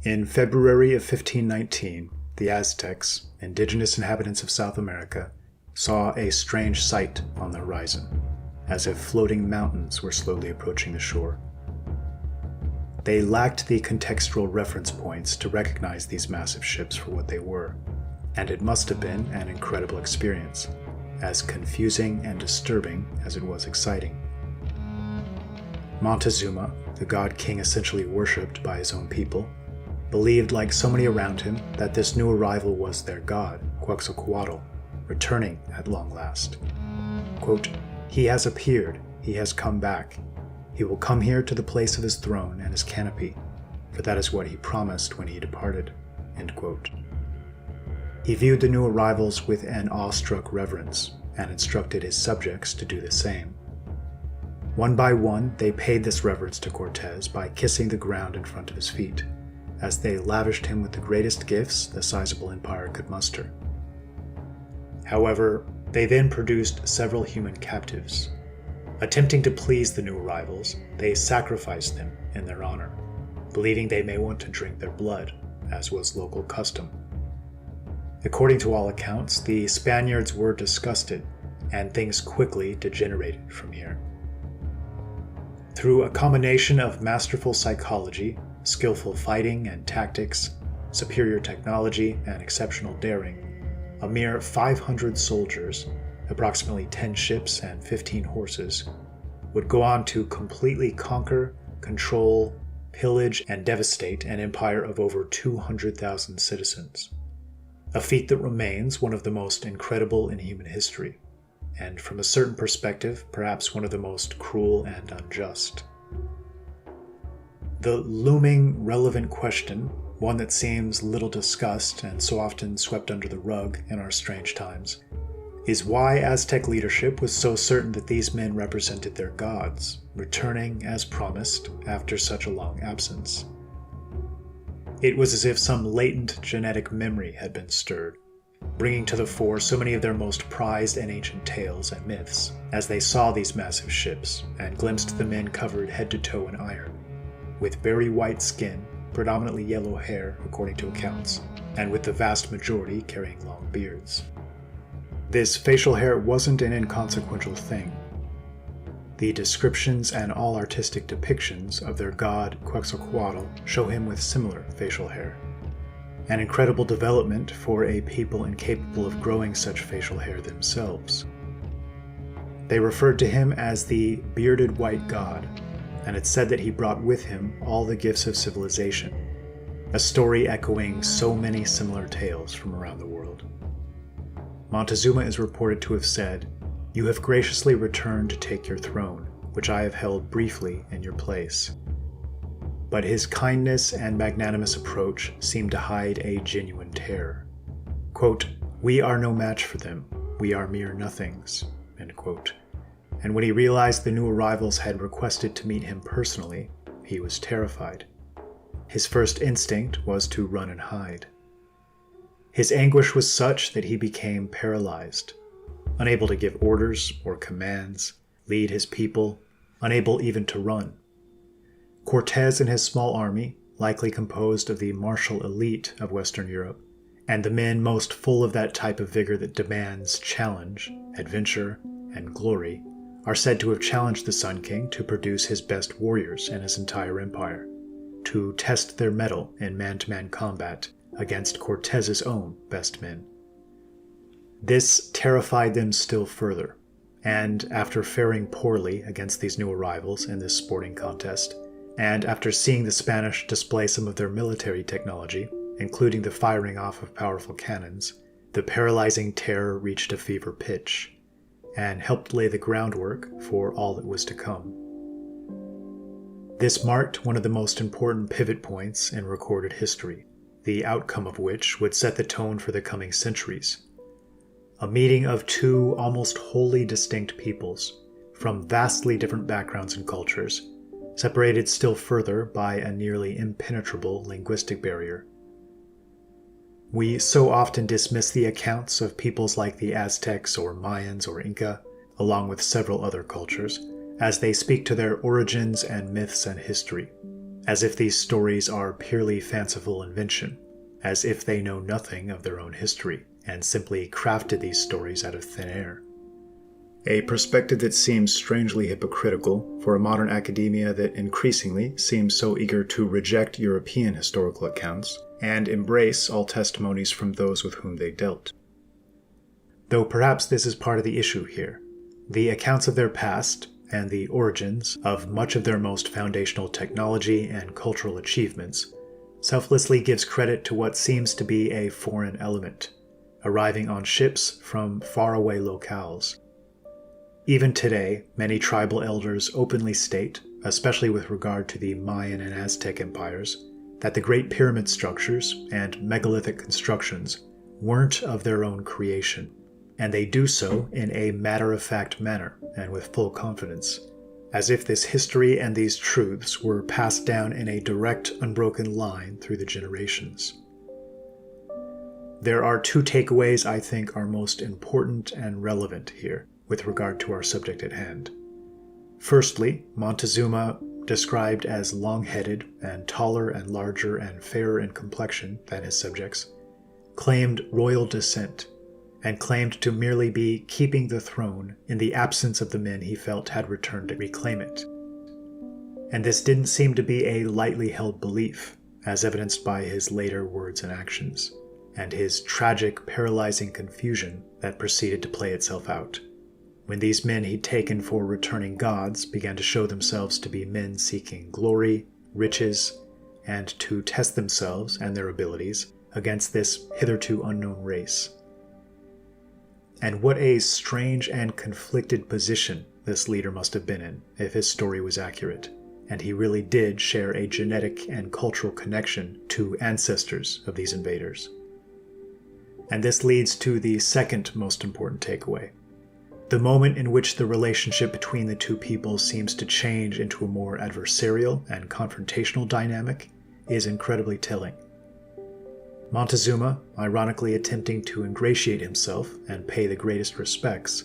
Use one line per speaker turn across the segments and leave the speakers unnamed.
In February of 1519, the Aztecs, indigenous inhabitants of South America, saw a strange sight on the horizon, as if floating mountains were slowly approaching the shore. They lacked the contextual reference points to recognize these massive ships for what they were, and it must have been an incredible experience, as confusing and disturbing as it was exciting. Montezuma, the god-king essentially worshipped by his own people, believed, like so many around him, that this new arrival was their god, Quetzalcoatl, returning at long last. Quote, "He has appeared, he has come back. He will come here to the place of his throne and his canopy, for that is what he promised when he departed." End quote. He viewed the new arrivals with an awestruck reverence and instructed his subjects to do the same. One by one, they paid this reverence to Cortez by kissing the ground in front of his feet, as they lavished him with the greatest gifts the sizable empire could muster. However, they then produced several human captives. Attempting to please the new arrivals, they sacrificed them in their honor, believing they may want to drink their blood, as was local custom. According to all accounts, the Spaniards were disgusted, and things quickly degenerated from here. Through a combination of masterful psychology, skillful fighting and tactics, superior technology, and exceptional daring, a mere 500 soldiers, approximately 10 ships and 15 horses, would go on to completely conquer, control, pillage, and devastate an empire of over 200,000 citizens. A feat that remains one of the most incredible in human history, and from a certain perspective, perhaps one of the most cruel and unjust. The looming, relevant question, one that seems little discussed and so often swept under the rug in our strange times, is why Aztec leadership was so certain that these men represented their gods, returning as promised after such a long absence. It was as if some latent genetic memory had been stirred, bringing to the fore so many of their most prized and ancient tales and myths, as they saw these massive ships and glimpsed the men covered head to toe in iron, with very white skin, predominantly yellow hair according to accounts, and with the vast majority carrying long beards. This facial hair wasn't an inconsequential thing. The descriptions and all artistic depictions of their god Quetzalcoatl show him with similar facial hair. An incredible development for a people incapable of growing such facial hair themselves. They referred to him as the bearded white god, and it said that he brought with him all the gifts of civilization, a story echoing so many similar tales from around the world. Montezuma is reported to have said, "You have graciously returned to take your throne, which I have held briefly in your place." But his kindness and magnanimous approach seemed to hide a genuine terror. Quote, "We are no match for them. We are mere nothings." End quote. And when he realized the new arrivals had requested to meet him personally, he was terrified. His first instinct was to run and hide. His anguish was such that he became paralyzed, unable to give orders or commands, lead his people, unable even to run. Cortez and his small army, likely composed of the martial elite of Western Europe, and the men most full of that type of vigor that demands challenge, adventure, and glory, are said to have challenged the Sun King to produce his best warriors in his entire empire, to test their mettle in man-to-man combat against Cortez's own best men. This terrified them still further, and after faring poorly against these new arrivals in this sporting contest, and after seeing the Spanish display some of their military technology, including the firing off of powerful cannons, the paralyzing terror reached a fever pitch, and helped lay the groundwork for all that was to come. This marked one of the most important pivot points in recorded history, the outcome of which would set the tone for the coming centuries. A meeting of two almost wholly distinct peoples, from vastly different backgrounds and cultures, separated still further by a nearly impenetrable linguistic barrier. We so often dismiss the accounts of peoples like the Aztecs or Mayans or Inca, along with several other cultures, as they speak to their origins and myths and history, as if these stories are purely fanciful invention, as if they know nothing of their own history and simply crafted these stories out of thin air. A perspective that seems strangely hypocritical for a modern academia that increasingly seems so eager to reject European historical accounts and embrace all testimonies from those with whom they dealt. Though perhaps this is part of the issue here. The accounts of their past and the origins of much of their most foundational technology and cultural achievements selflessly gives credit to what seems to be a foreign element, arriving on ships from faraway locales. Even today, many tribal elders openly state, especially with regard to the Mayan and Aztec empires, that the Great Pyramid structures and megalithic constructions weren't of their own creation, and they do so in a matter-of-fact manner and with full confidence, as if this history and these truths were passed down in a direct, unbroken line through the generations. There are two takeaways I think are most important and relevant here with regard to our subject at hand. Firstly, Montezuma, described as long-headed and taller and larger and fairer in complexion than his subjects, claimed royal descent and claimed to merely be keeping the throne in the absence of the men he felt had returned to reclaim it. And this didn't seem to be a lightly held belief, as evidenced by his later words and actions, and his tragic, paralyzing confusion that proceeded to play itself out, when these men he'd taken for returning gods began to show themselves to be men seeking glory, riches, and to test themselves and their abilities against this hitherto unknown race. And what a strange and conflicted position this leader must have been in if his story was accurate, and he really did share a genetic and cultural connection to ancestors of these invaders. And this leads to the second most important takeaway. The moment in which the relationship between the two people seems to change into a more adversarial and confrontational dynamic is incredibly telling. Montezuma, ironically attempting to ingratiate himself and pay the greatest respects,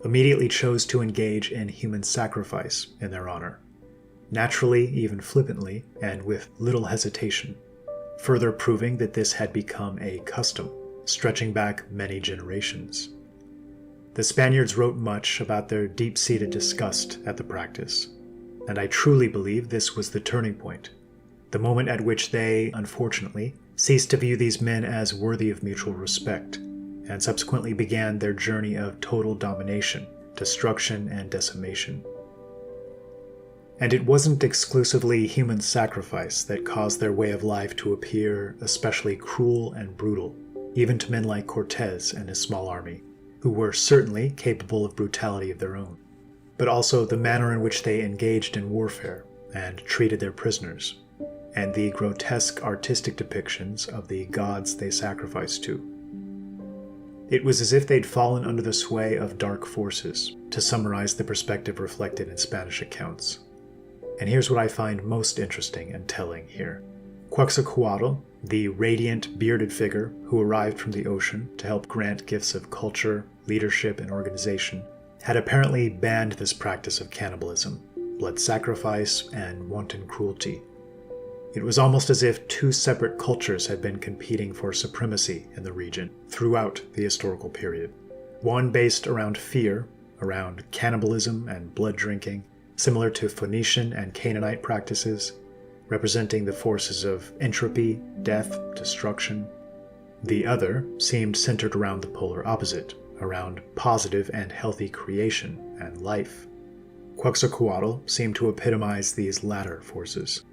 immediately chose to engage in human sacrifice in their honor, naturally, even flippantly, and with little hesitation, further proving that this had become a custom, stretching back many generations. The Spaniards wrote much about their deep-seated disgust at the practice, and I truly believe this was the turning point, the moment at which they, unfortunately, ceased to view these men as worthy of mutual respect, and subsequently began their journey of total domination, destruction, and decimation. And it wasn't exclusively human sacrifice that caused their way of life to appear especially cruel and brutal, even to men like Cortés and his small army, who were certainly capable of brutality of their own, but also the manner in which they engaged in warfare and treated their prisoners, and the grotesque artistic depictions of the gods they sacrificed to. It was as if they'd fallen under the sway of dark forces, to summarize the perspective reflected in Spanish accounts. And here's what I find most interesting and telling here. Quetzalcoatl, the radiant, bearded figure who arrived from the ocean to help grant gifts of culture, leadership, and organization, had apparently banned this practice of cannibalism, blood sacrifice, and wanton cruelty. It was almost as if two separate cultures had been competing for supremacy in the region throughout the historical period. One based around fear, around cannibalism and blood drinking, similar to Phoenician and Canaanite practices, representing the forces of entropy, death, destruction. The other seemed centered around the polar opposite, around positive and healthy creation and life. Quetzalcoatl seemed to epitomize these latter forces.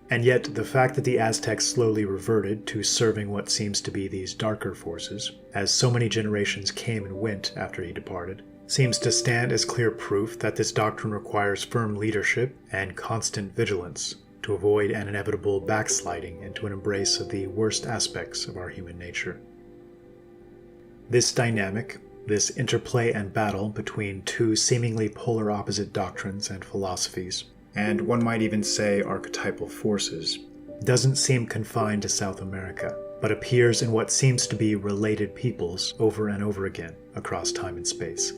And yet, the fact that the Aztecs slowly reverted to serving what seems to be these darker forces, as so many generations came and went after he departed, seems to stand as clear proof that this doctrine requires firm leadership and constant vigilance to avoid an inevitable backsliding into an embrace of the worst aspects of our human nature. This dynamic, this interplay and battle between two seemingly polar opposite doctrines and philosophies, and one might even say archetypal forces, doesn't seem confined to South America, but appears in what seems to be related peoples over and over again across time and space.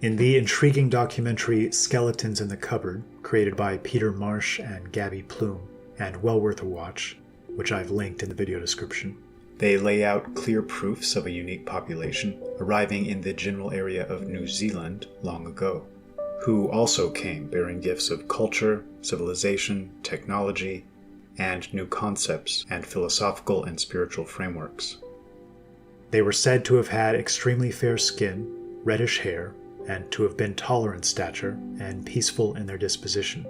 In the intriguing documentary Skeletons in the Cupboard, created by Peter Marsh and Gabby Plume, and well worth a watch, which I've linked in the video description, they lay out clear proofs of a unique population arriving in the general area of New Zealand long ago, who also came bearing gifts of culture, civilization, technology, and new concepts and philosophical and spiritual frameworks. They were said to have had extremely fair skin, reddish hair, and to have been taller in stature and peaceful in their disposition,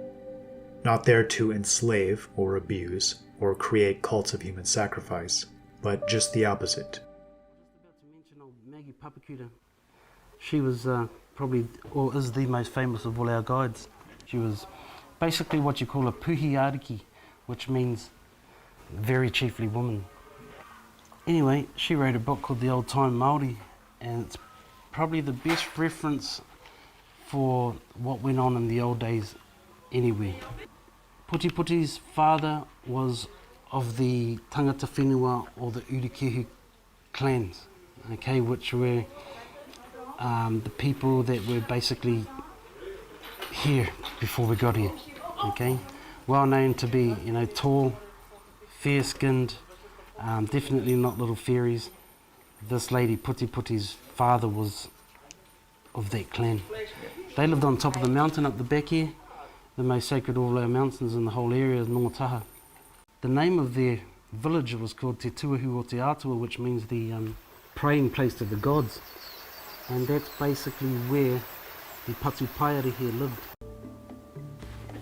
not there to enslave or abuse or create cults of human sacrifice, but just the opposite.
Just about to mention old Maggie Papakuta. She was probably, or is the most famous of all our guides. She was basically what you call a puhiariki, which means very chiefly woman. Anyway, she wrote a book called The Old Time Māori, and it's probably the best reference for what went on in the old days anywhere. Putiputi's father was of the tangata whenua or the Urikehu clans, okay, which were the people that were basically here before we got here, okay? Well known to be, you know, tall, fair-skinned, definitely not little fairies. This lady, Putiputi's father, was of that clan. They lived on top of the mountain up the back here, the most sacred of all our mountains in the whole area is Nongataha. The name of their village was called Te Tuahu o Te Atua, which means the praying place to the gods. And that's basically where the Patu Paiari here lived.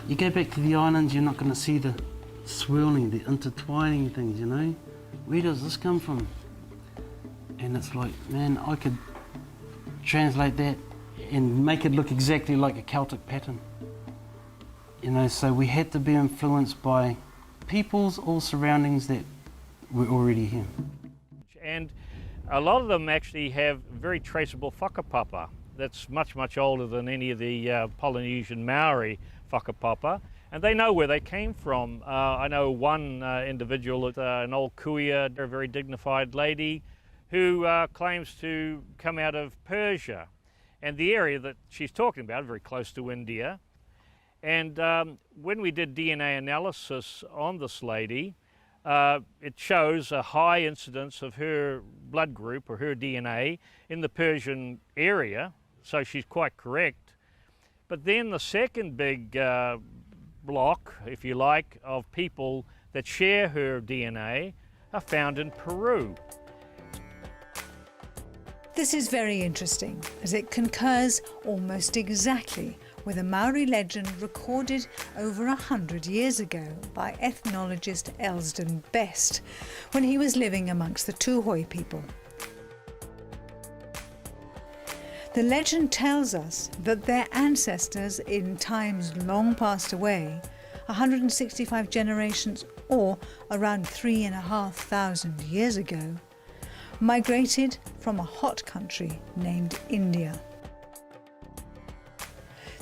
You go back to the islands, you're not going to see the swirling, the intertwining things, you know? Where does this come from? And it's like, man, I could translate that and make it look exactly like a Celtic pattern. You know, so we had to be influenced by peoples or surroundings that were already here.
And a lot of them actually have very traceable whakapapa that's much, much older than any of the Polynesian Maori whakapapa, and they know where they came from. I know one individual, an old kuia, a very dignified lady, who claims to come out of Persia. And the area that she's talking about, very close to India. And when we did DNA analysis on this lady, it shows a high incidence of her blood group or her DNA in the Persian area, so she's quite correct. But then the second big block, if you like, of people that share her DNA are found in Peru.
This is very interesting, as it concurs almost exactly with a Maori legend recorded over 100 years ago by ethnologist Elsden Best, when he was living amongst the Tuhoi people. The legend tells us that their ancestors in times long passed away, 165 generations or around 3,500 years ago, migrated from a hot country named India.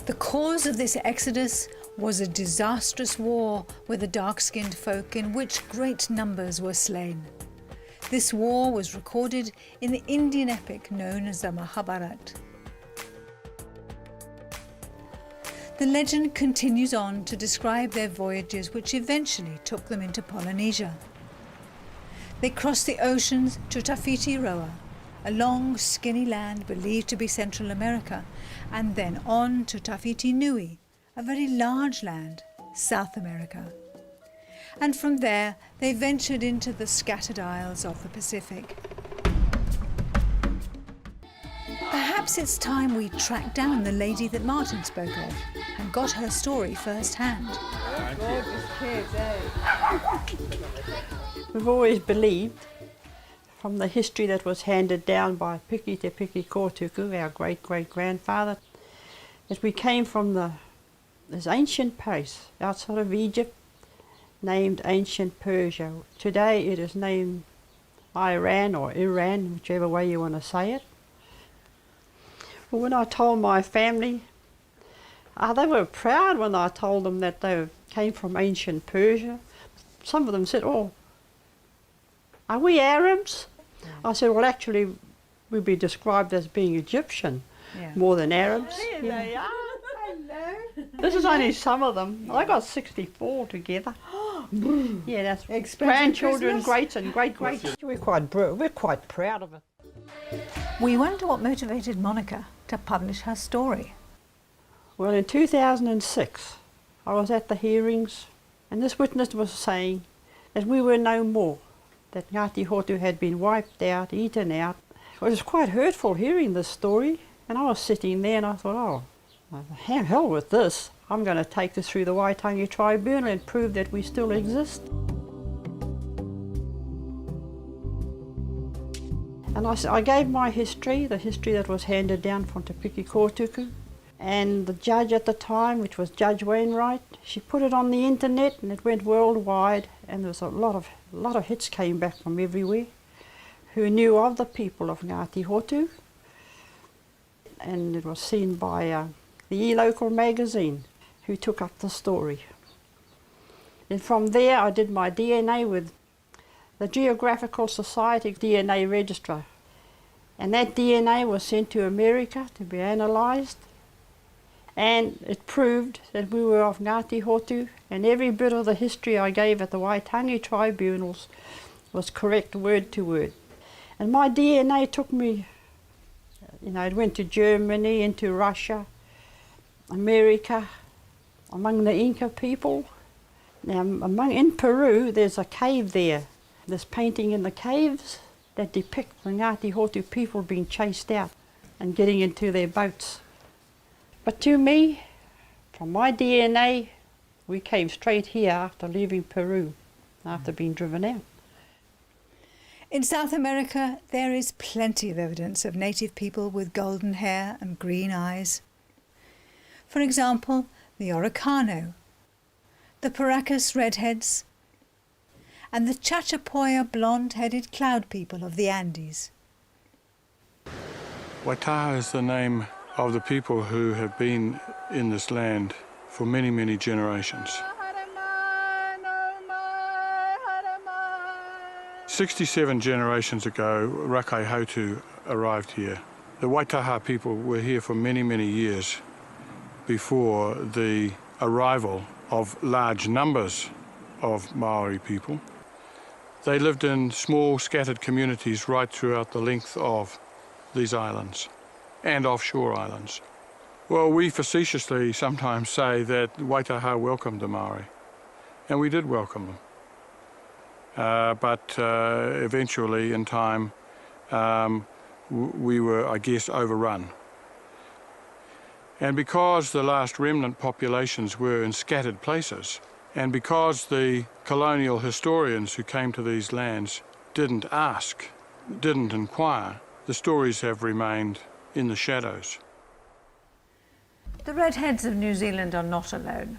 The cause of this exodus was a disastrous war with the dark-skinned folk in which great numbers were slain. This war was recorded in the Indian epic known as the Mahabharata. The legend continues on to describe their voyages which eventually took them into Polynesia. They crossed the oceans to Tawhiti Roa, a long, skinny land believed to be Central America, and then on to Tawhiti Nui, a very large land, South America. And from there, they ventured into the scattered isles of the Pacific. Perhaps it's time we track down the lady that Martin spoke of and got her story firsthand.
Gorgeous kids, eh? We've always believed, from the history that was handed down by Piki Te Piki Kōtuku, our great-great-grandfather, that we came from this ancient place outside of Egypt, named ancient Persia. Today it is named Iran or Iran, whichever way you want to say it. Well, when I told my family, they were proud when I told them that they came from ancient Persia. Some of them said, "Oh, are we Arabs?" I said, "Well, actually, we'd be described as being Egyptian." more than Arabs.
There they are. Hello.
This is only some of them. I got 64 together. Yeah, that's
Expensive
grandchildren,
Christmas.
greats and great-greats. We're quite proud of it.
We wonder what motivated Monica to publish her story.
Well, in 2006, I was at the hearings, and this witness was saying that we were no more, that Ngāti Hotu had been wiped out, eaten out. It was quite hurtful hearing this story, and I was sitting there and I thought, oh, hell with this. I'm going to take this through the Waitangi Tribunal and prove that we still exist. And I gave my history, the history that was handed down from Te Piki Kōtuku. And the judge at the time, which was Judge Wainwright, she put it on the internet and it went worldwide, and there was a lot of hits came back from everywhere who knew of the people of Ngāti Hotu. And it was seen by the e-Local magazine, who took up the story. And from there I did my DNA with the Geographical Society DNA Registrar. And that DNA was sent to America to be analysed. And it proved that we were of Ngāti Hotu, and every bit of the history I gave at the Waitangi tribunals was correct word to word. And my DNA took me, it went to Germany, into Russia, America, among the Inca people. Now, in Peru, there's a cave there. There's painting in the caves that depict the Ngāti Hotu people being chased out and getting into their boats. But to me, from my DNA, we came straight here after leaving Peru, after being driven out.
In South America, there is plenty of evidence of native people with golden hair and green eyes. For example, the Oricano, the Paracas redheads, and the Chachapoya blonde-headed cloud people of the Andes.
Waitaha is the name of the people who have been in this land for many, many generations. 67 generations ago, Rakai Hotu arrived here. The Waitaha people were here for many, many years before the arrival of large numbers of Maori people. They lived in small scattered communities right throughout the length of these islands and offshore islands. Well, we facetiously sometimes say that Waitaha welcomed the Maori, and we did welcome them. But eventually, in time, we were, I guess, overrun. And because the last remnant populations were in scattered places, and because the colonial historians who came to these lands didn't ask, didn't inquire, the stories have remained in the shadows.
The redheads of New Zealand are not alone.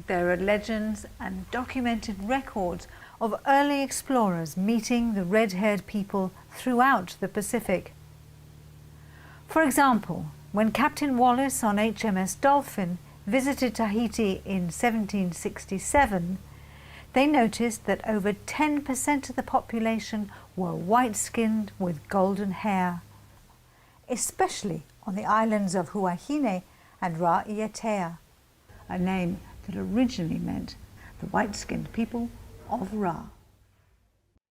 There are legends and documented records of early explorers meeting the red-haired people throughout the Pacific. For example, when Captain Wallace on HMS Dolphin visited Tahiti in 1767, they noticed that over 10% of the population were white-skinned with golden hair, especially on the islands of Huahine and Ra'ietea, a name that originally meant the white-skinned people of Ra.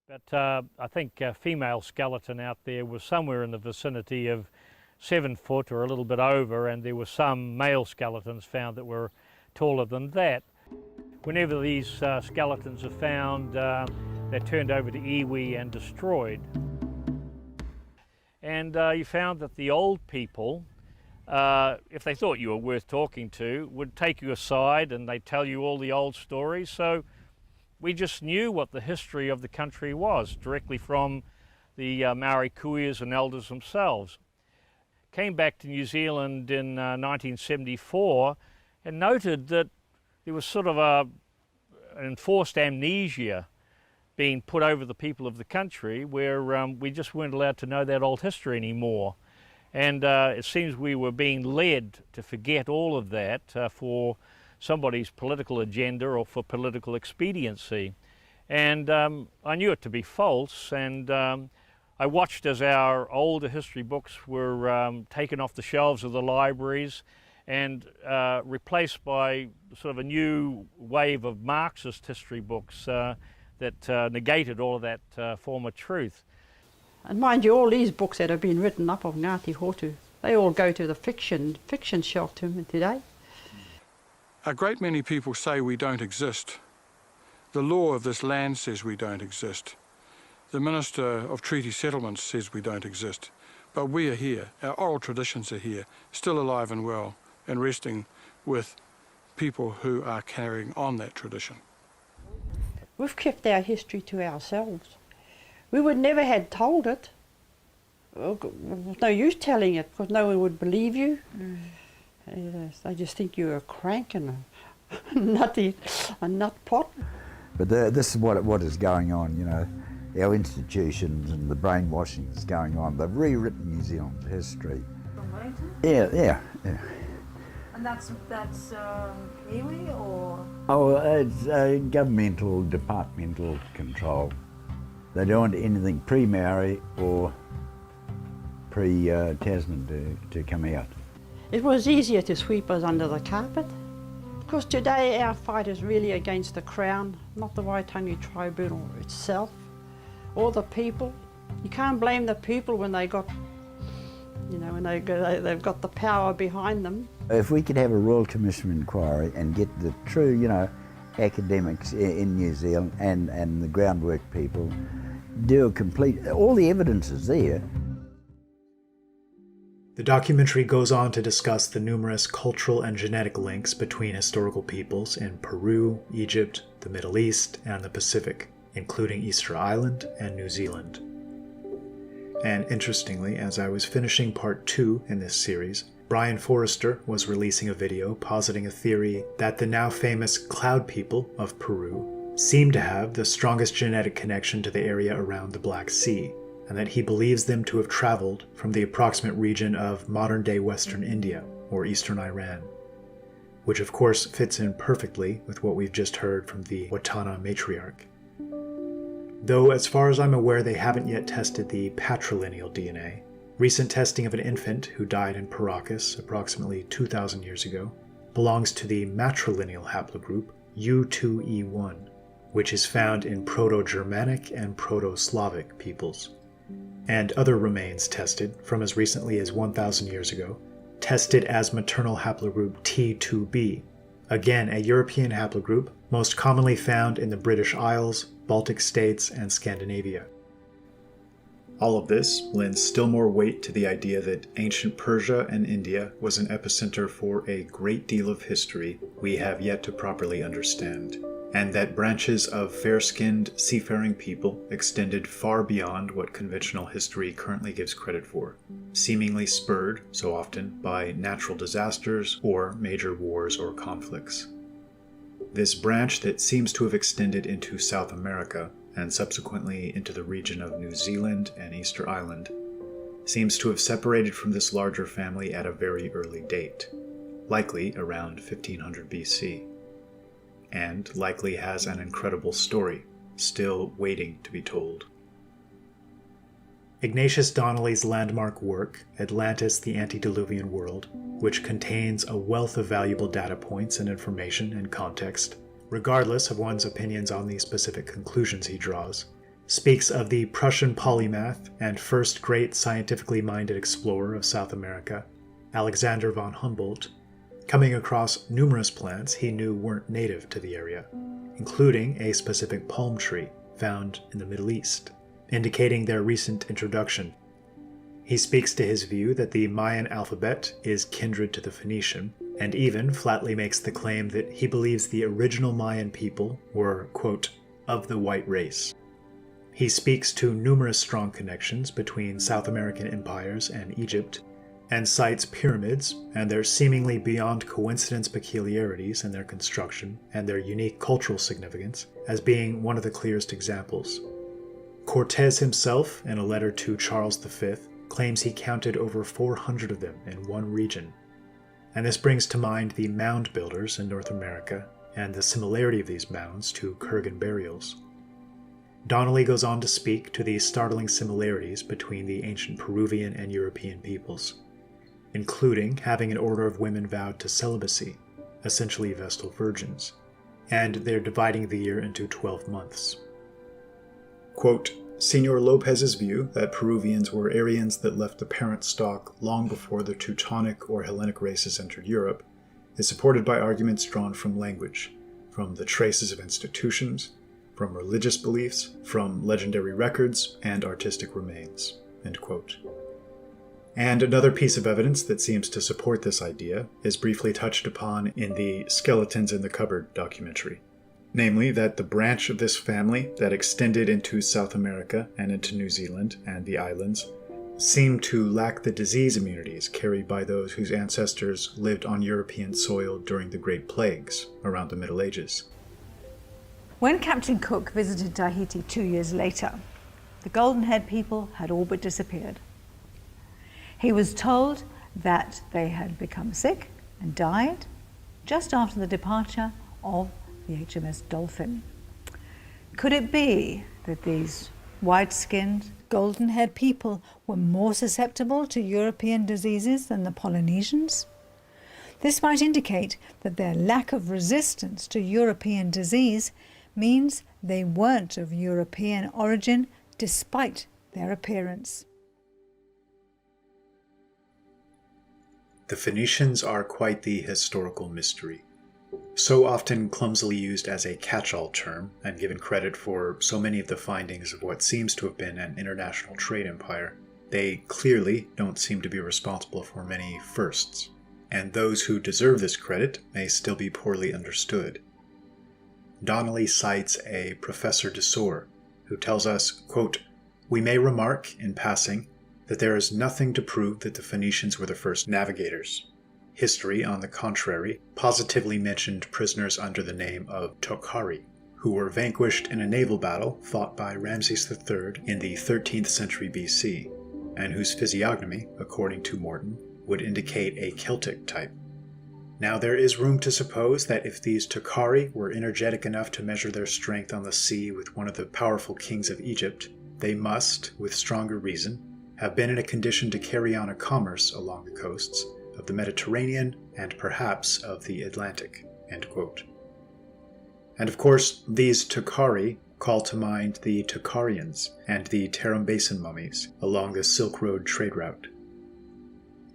But I think a female skeleton out there was somewhere in the vicinity of 7 foot or a little bit over, and there were some male skeletons found that were taller than that. Whenever these skeletons are found, they're turned over to iwi and destroyed. And you found that the old people, if they thought you were worth talking to, would take you aside and they'd tell you all the old stories. So we just knew what the history of the country was directly from the Maori kuias and elders themselves. Came back to New Zealand in 1974 and noted that there was sort of an enforced amnesia being put over the people of the country, where we just weren't allowed to know that old history anymore. And it seems we were being led to forget all of that for somebody's political agenda or for political expediency. And I knew it to be false, and I watched as our older history books were taken off the shelves of the libraries and replaced by sort of a new wave of Marxist history books that negated all of that former truth.
And mind you, all these books that have been written up of Ngāti Hotu, they all go to the fiction shelf today.
A great many people say we don't exist. The law of this land says we don't exist. The Minister of Treaty Settlements says we don't exist. But we are here, our oral traditions are here, still alive and well, and resting with people who are carrying on that tradition.
We've kept our history to ourselves. We would never have told it. There's no use telling it because no one would believe you. They just think you're a crank and a nut pot.
But this is what is going on, you know. Our institutions and the brainwashing that's going on. They've rewritten New Zealand's history.
From Wellington?
Yeah.
And that's iwi or?
Oh, it's governmental, departmental control. They don't want anything pre-Maori or pre-Tasman to come out.
It was easier to sweep us under the carpet. Because today our fight is really against the Crown, not the Waitangi Tribunal itself, or the people. You can't blame the people when they got, you know, when they've got the power behind them.
If we could have a Royal Commission of Inquiry and get the true, you know, academics in New Zealand and the groundwork people, do a complete, all the evidence is there.
The documentary goes on to discuss the numerous cultural and genetic links between historical peoples in Peru, Egypt, the Middle East, and the Pacific, including Easter Island and New Zealand. And interestingly, as I was finishing part 2 in this series, Brian Forrester was releasing a video positing a theory that the now famous Cloud people of Peru seem to have the strongest genetic connection to the area around the Black Sea, and that he believes them to have traveled from the approximate region of modern-day Western India or Eastern Iran, which of course fits in perfectly with what we've just heard from the Watana matriarch. Though as far as I'm aware they haven't yet tested the patrilineal DNA, recent testing of an infant who died in Paracas approximately 2,000 years ago belongs to the matrilineal haplogroup U2E1, which is found in Proto-Germanic and Proto-Slavic peoples. And other remains tested from as recently as 1,000 years ago, tested as maternal haplogroup T2b, again a European haplogroup most commonly found in the British Isles, Baltic states, and Scandinavia. All of this lends still more weight to the idea that ancient Persia and India was an epicenter for a great deal of history we have yet to properly understand, and that branches of fair-skinned seafaring people extended far beyond what conventional history currently gives credit for, seemingly spurred, so often, by natural disasters or major wars or conflicts. This branch that seems to have extended into South America, and subsequently into the region of New Zealand and Easter Island, seems to have separated from this larger family at a very early date, likely around 1500 BC. And likely has an incredible story, still waiting to be told. Ignatius Donnelly's landmark work, Atlantis, the Antediluvian World, which contains a wealth of valuable data points and information and context, regardless of one's opinions on the specific conclusions he draws, speaks of the Prussian polymath and first great scientifically minded explorer of South America, Alexander von Humboldt, coming across numerous plants he knew weren't native to the area, including a specific palm tree found in the Middle East, indicating their recent introduction. He speaks to his view that the Mayan alphabet is kindred to the Phoenician, and even flatly makes the claim that he believes the original Mayan people were, quote, of the white race. He speaks to numerous strong connections between South American empires and Egypt, and cites pyramids and their seemingly beyond coincidence peculiarities in their construction and their unique cultural significance as being one of the clearest examples. Cortés himself, in a letter to Charles V, claims he counted over 400 of them in one region, and this brings to mind the mound builders in North America and the similarity of these mounds to Kurgan burials. Donnelly goes on to speak to the startling similarities between the ancient Peruvian and European peoples, including having an order of women vowed to celibacy, essentially Vestal virgins, and they're dividing the year into 12 months. Quote, Senor Lopez's view that Peruvians were Aryans that left the parent stock long before the Teutonic or Hellenic races entered Europe is supported by arguments drawn from language, from the traces of institutions, from religious beliefs, from legendary records, and artistic remains. End quote. And another piece of evidence that seems to support this idea is briefly touched upon in the Skeletons in the Cupboard documentary. Namely, that the branch of this family that extended into South America and into New Zealand and the islands seemed to lack the disease immunities carried by those whose ancestors lived on European soil during the Great Plagues around the Middle Ages.
When Captain Cook visited Tahiti 2 years later, the golden-haired people had all but disappeared. He was told that they had become sick and died just after the departure of the HMS Dolphin. Could it be that these white-skinned, golden-haired people were more susceptible to European diseases than the Polynesians? This might indicate that their lack of resistance to European disease means they weren't of European origin despite their appearance.
The Phoenicians are quite the historical mystery. So often clumsily used as a catch-all term and given credit for so many of the findings of what seems to have been an international trade empire, they clearly don't seem to be responsible for many firsts, and those who deserve this credit may still be poorly understood. Donnelly cites a Professor Desor, who tells us, quote, We may remark, in passing, that there is nothing to prove that the Phoenicians were the first navigators. History, on the contrary, positively mentioned prisoners under the name of Tokhari, who were vanquished in a naval battle fought by Ramses III in the 13th century BC, and whose physiognomy, according to Morton, would indicate a Celtic type. Now there is room to suppose that if these Tokhari were energetic enough to measure their strength on the sea with one of the powerful kings of Egypt, they must, with stronger reason, have been in a condition to carry on a commerce along the coasts of the Mediterranean and perhaps of the Atlantic. End quote. And of course, these Tokhari call to mind the Tokharians and the Tarim Basin mummies along the Silk Road trade route.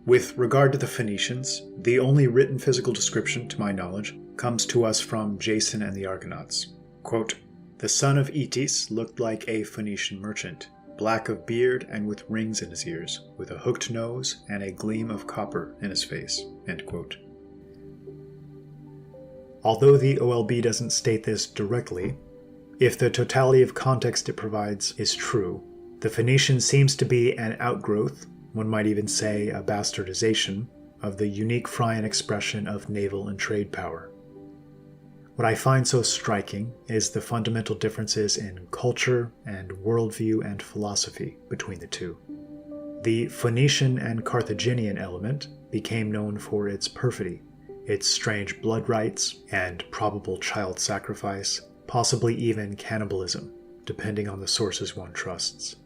With regard to the Phoenicians, the only written physical description, to my knowledge, comes to us from Jason and the Argonauts. Quote, The son of Eetes looked like a Phoenician merchant, black of beard and with rings in his ears, with a hooked nose and a gleam of copper in his face. End quote. Although the OLB doesn't state this directly, if the totality of context it provides is true, the Phoenician seems to be an outgrowth, one might even say a bastardization, of the unique Phrygian expression of naval and trade power. What I find so striking is the fundamental differences in culture and worldview and philosophy between the two. The Phoenician and Carthaginian element became known for its perfidy, its strange blood rites and probable child sacrifice, possibly even cannibalism, depending on the sources one trusts.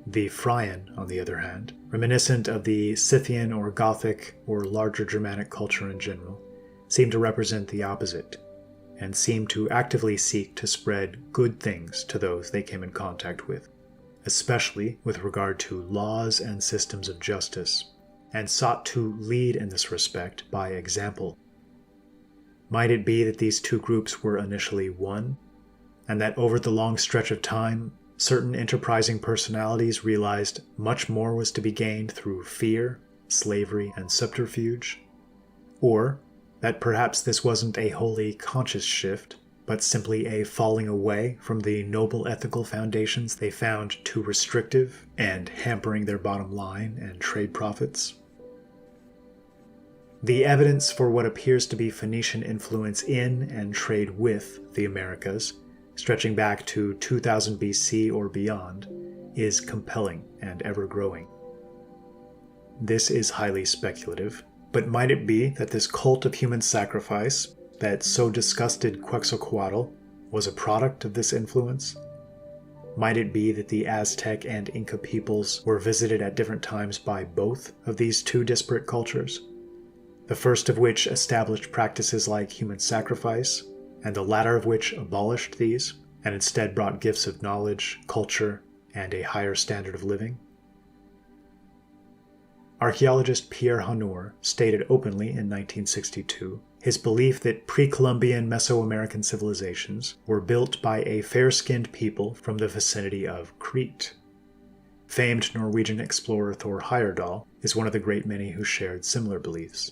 The Phrygian, on the other hand, reminiscent of the Scythian or Gothic or larger Germanic culture in general, seem to represent the opposite, and seem to actively seek to spread good things to those they came in contact with, especially with regard to laws and systems of justice, and sought to lead in this respect by example. Might it be that these two groups were initially one, and that over the long stretch of time, certain enterprising personalities realized much more was to be gained through fear, slavery, and subterfuge? Or that perhaps this wasn't a wholly conscious shift, but simply a falling away from the noble ethical foundations they found too restrictive and hampering their bottom line and trade profits? The evidence for what appears to be Phoenician influence in and trade with the Americas, stretching back to 2000 BC or beyond, is compelling and ever-growing. This is highly speculative, but might it be that this cult of human sacrifice that so disgusted Quetzalcoatl was a product of this influence? Might it be that the Aztec and Inca peoples were visited at different times by both of these two disparate cultures? The first of which established practices like human sacrifice, and the latter of which abolished these, and instead brought gifts of knowledge, culture, and a higher standard of living? Archaeologist Pierre Honor stated openly in 1962 his belief that pre-Columbian Mesoamerican civilizations were built by a fair-skinned people from the vicinity of Crete. Famed Norwegian explorer Thor Heyerdahl is one of the great many who shared similar beliefs.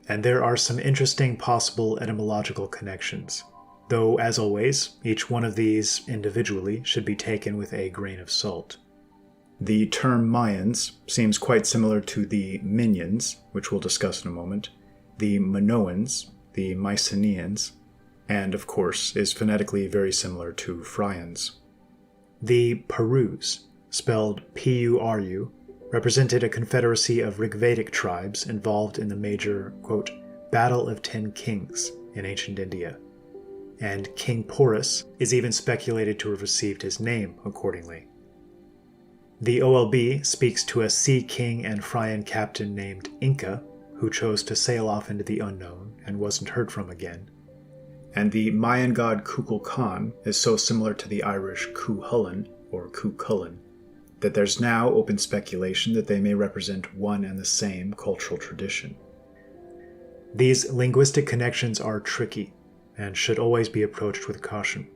And there are some interesting possible etymological connections, though, as always, each one of these individually should be taken with a grain of salt. The term Mayans seems quite similar to the Minyans, which we'll discuss in a moment, the Minoans, the Mycenaeans, and, of course, is phonetically very similar to Frians. The Perus, spelled P-U-R-U, represented a confederacy of Rigvedic tribes involved in the major, quote, Battle of 10 Kings in ancient India, and King Porus is even speculated to have received his name accordingly. The OLB speaks to a sea king and Fraian captain named Inca, who chose to sail off into the unknown and wasn't heard from again. And the Mayan god Kukulkan is so similar to the Irish Cuchulainn, or Cuchulainn, that there's now open speculation that they may represent one and the same cultural tradition. These linguistic connections are tricky, and should always be approached with caution.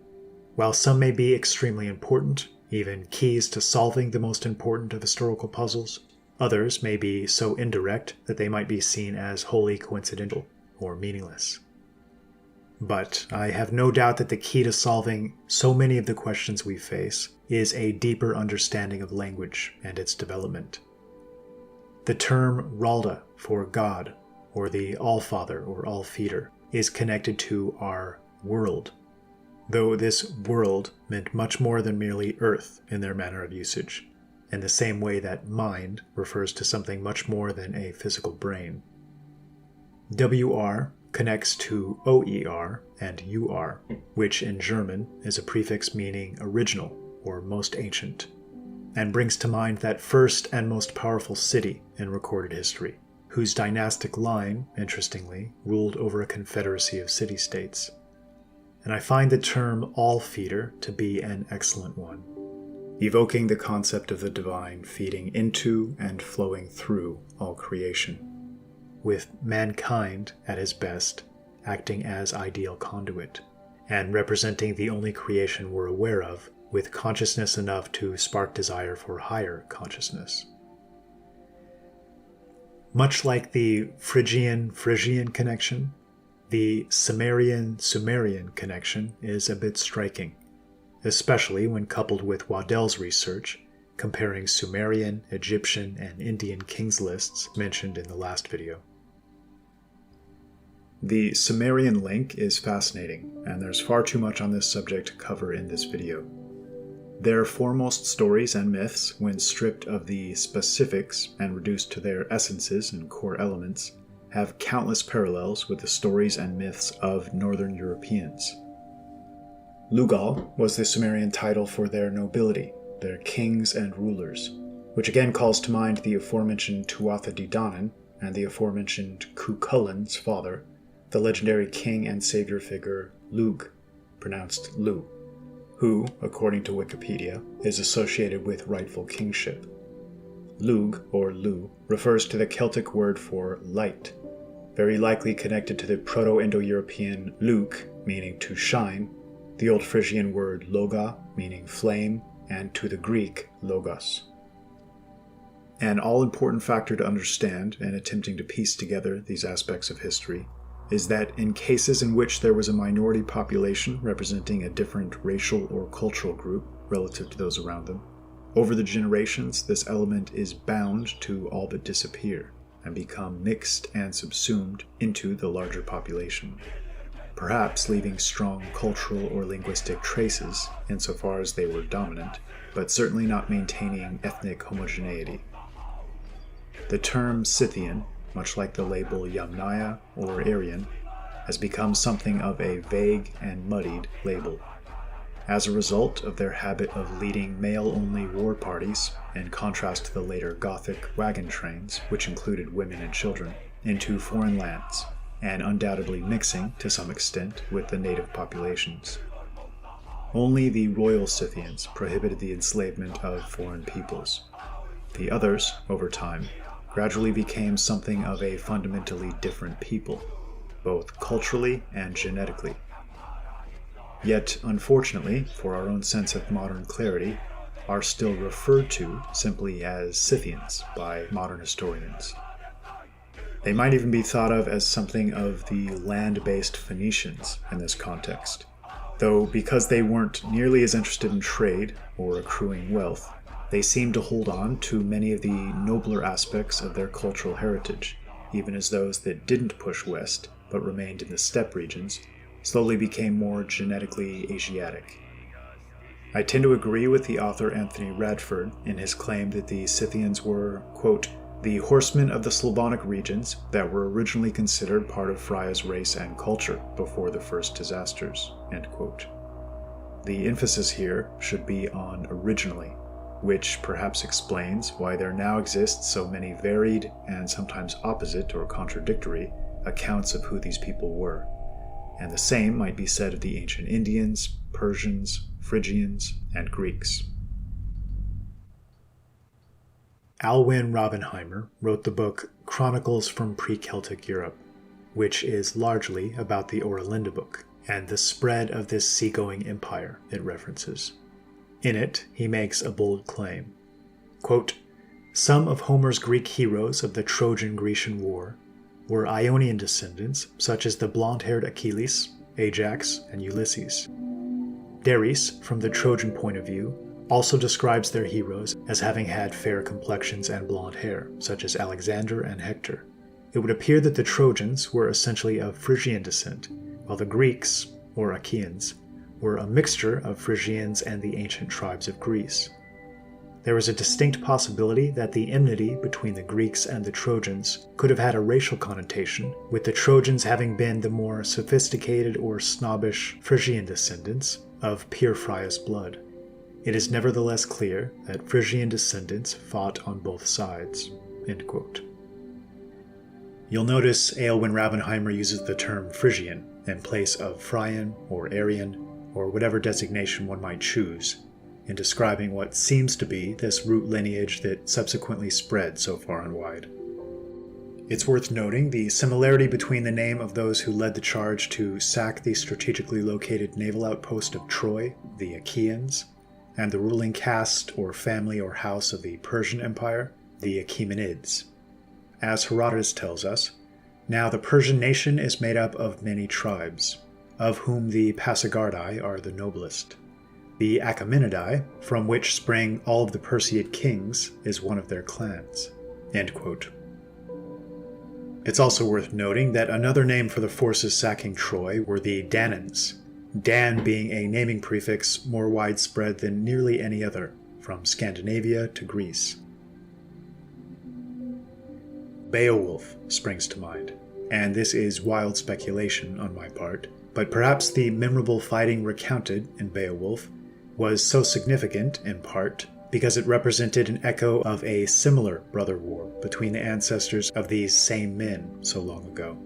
While some may be extremely important, even keys to solving the most important of historical puzzles, others may be so indirect that they might be seen as wholly coincidental or meaningless. But I have no doubt that the key to solving so many of the questions we face is a deeper understanding of language and its development. The term Ralda for God, or the Allfather or Allfeeder, is connected to our world, though this world meant much more than merely earth in their manner of usage, in the same way that mind refers to something much more than a physical brain. WR connects to OER and UR, which in German is a prefix meaning original or most ancient, and brings to mind that first and most powerful city in recorded history, whose dynastic line, interestingly, ruled over a confederacy of city-states. And I find the term all-feeder to be an excellent one, evoking the concept of the divine feeding into and flowing through all creation, with mankind, at his best, acting as ideal conduit, and representing the only creation we're aware of, with consciousness enough to spark desire for higher consciousness. Much like the Phrygian connection, the Sumerian connection is a bit striking, especially when coupled with Waddell's research, comparing Sumerian, Egyptian, and Indian kings lists mentioned in the last video. The Sumerian link is fascinating, and there's far too much on this subject to cover in this video. Their foremost stories and myths, when stripped of the specifics and reduced to their essences and core elements, have countless parallels with the stories and myths of Northern Europeans. Lugal was the Sumerian title for their nobility, their kings and rulers, which again calls to mind the aforementioned Tuatha Dé Danann and the aforementioned Cuchulainn's father, the legendary king and savior figure Lugh, pronounced Lu, who, according to Wikipedia, is associated with rightful kingship. Lugh, or Lu, refers to the Celtic word for light, very likely connected to the Proto-Indo-European luk, meaning to shine, the Old Frisian word loga, meaning flame, and to the Greek logos. An all-important factor to understand in attempting to piece together these aspects of history is that in cases in which there was a minority population representing a different racial or cultural group relative to those around them, over the generations this element is bound to all but disappear and become mixed and subsumed into the larger population, perhaps leaving strong cultural or linguistic traces insofar as they were dominant, but certainly not maintaining ethnic homogeneity. The term Scythian, much like the label Yamnaya or Aryan, has become something of a vague and muddied label. As a result of their habit of leading male-only war parties, in contrast to the later Gothic wagon trains, which included women and children, into foreign lands, and undoubtedly mixing, to some extent, with the native populations. Only the royal Scythians prohibited the enslavement of foreign peoples. The others, over time, gradually became something of a fundamentally different people, both culturally and genetically. Yet, unfortunately, for our own sense of modern clarity, are still referred to simply as Scythians by modern historians. They might even be thought of as something of the land-based Phoenicians in this context, though because they weren't nearly as interested in trade or accruing wealth, they seem to hold on to many of the nobler aspects of their cultural heritage, even as those that didn't push west but remained in the steppe regions slowly became more genetically Asiatic. I tend to agree with the author Anthony Radford in his claim that the Scythians were, quote, the horsemen of the Slavonic regions that were originally considered part of Freya's race and culture before the first disasters, end quote. The emphasis here should be on originally, which perhaps explains why there now exist so many varied and sometimes opposite or contradictory accounts of who these people were. And the same might be said of the ancient Indians, Persians, Phrygians, and Greeks. Alwyn Robbenheimer wrote the book Chronicles from Pre-Celtic Europe, which is largely about the Oera book and the spread of this seagoing empire it references. In it, he makes a bold claim. Quote, some of Homer's Greek heroes of the Trojan-Grecian War were Ionian descendants, such as the blonde-haired Achilles, Ajax, and Ulysses. Dares, from the Trojan point of view, also describes their heroes as having had fair complexions and blonde hair, such as Alexander and Hector. It would appear that the Trojans were essentially of Phrygian descent, while the Greeks, or Achaeans, were a mixture of Phrygians and the ancient tribes of Greece. There is a distinct possibility that the enmity between the Greeks and the Trojans could have had a racial connotation, with the Trojans having been the more sophisticated or snobbish Phrygian descendants of pure Freya's blood. It is nevertheless clear that Phrygian descendants fought on both sides. End quote. You'll notice Aelwyn Rabbenheimer uses the term Phrygian in place of Phrygian or Aryan, or whatever designation one might choose, in describing what seems to be this root lineage that subsequently spread so far and wide. It's worth noting the similarity between the name of those who led the charge to sack the strategically located naval outpost of Troy, the Achaeans, and the ruling caste or family or house of the Persian Empire, the Achaemenids. As Herodotus tells us, now the Persian nation is made up of many tribes, of whom the Pasargadae are the noblest. The Achaemenidae, from which spring all of the Perseid kings, is one of their clans. End quote. It's also worth noting that another name for the forces sacking Troy were the Danans, Dan being a naming prefix more widespread than nearly any other, from Scandinavia to Greece. Beowulf springs to mind, and this is wild speculation on my part, but perhaps the memorable fighting recounted in Beowulf was so significant, in part, because it represented an echo of a similar brother war between the ancestors of these same men so long ago.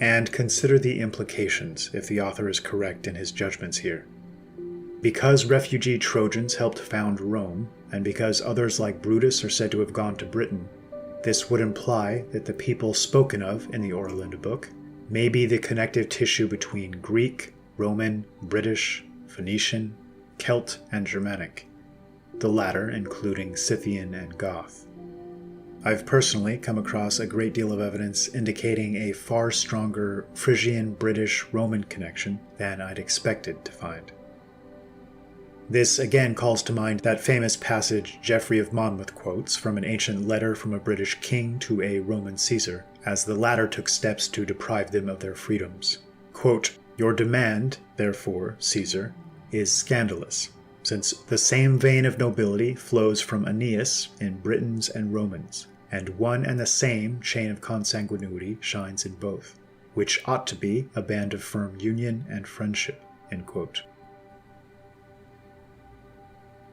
And consider the implications if the author is correct in his judgments here. Because refugee Trojans helped found Rome, and because others like Brutus are said to have gone to Britain, this would imply that the people spoken of in the Oera book may be the connective tissue between Greek, Roman, British, Phoenician, Celt, and Germanic, the latter including Scythian and Goth. I've personally come across a great deal of evidence indicating a far stronger Phrygian, British, Roman connection than I'd expected to find. This again calls to mind that famous passage Geoffrey of Monmouth quotes from an ancient letter from a British king to a Roman Caesar, as the latter took steps to deprive them of their freedoms. Quote, "Your demand, therefore, Caesar, is scandalous, since the same vein of nobility flows from Aeneas in Britons and Romans, and one and the same chain of consanguinity shines in both. which ought to be a band of firm union and friendship." End quote.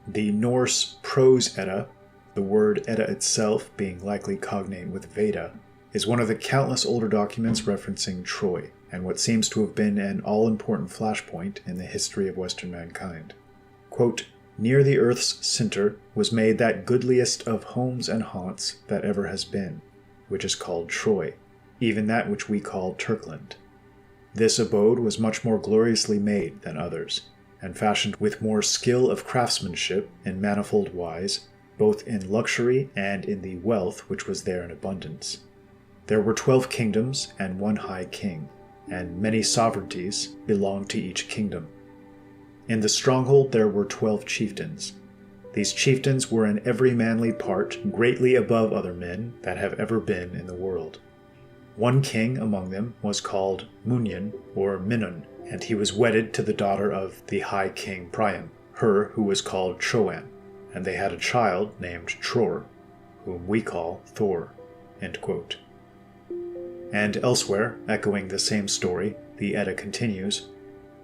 The Norse prose Edda, the word Edda itself being likely cognate with Veda, is one of the countless older documents referencing Troy, and what seems to have been an all-important flashpoint in the history of Western mankind. Quote, "Near the earth's centre was made that goodliest of homes and haunts that ever has been, which is called Troy, even that which we call Turkland. This abode was much more gloriously made than others, and fashioned with more skill of craftsmanship in manifold wise, both in luxury and in the wealth which was there in abundance. There were 12 kingdoms and one high king, and many sovereignties belonged to each kingdom. In the stronghold there were 12 chieftains. These chieftains were in every manly part greatly above other men that have ever been in the world. One king among them was called Munyan or Minun, and he was wedded to the daughter of the high king Priam, her who was called Troan, and they had a child named Tror, whom we call Thor." End quote. And elsewhere, echoing the same story, the Edda continues,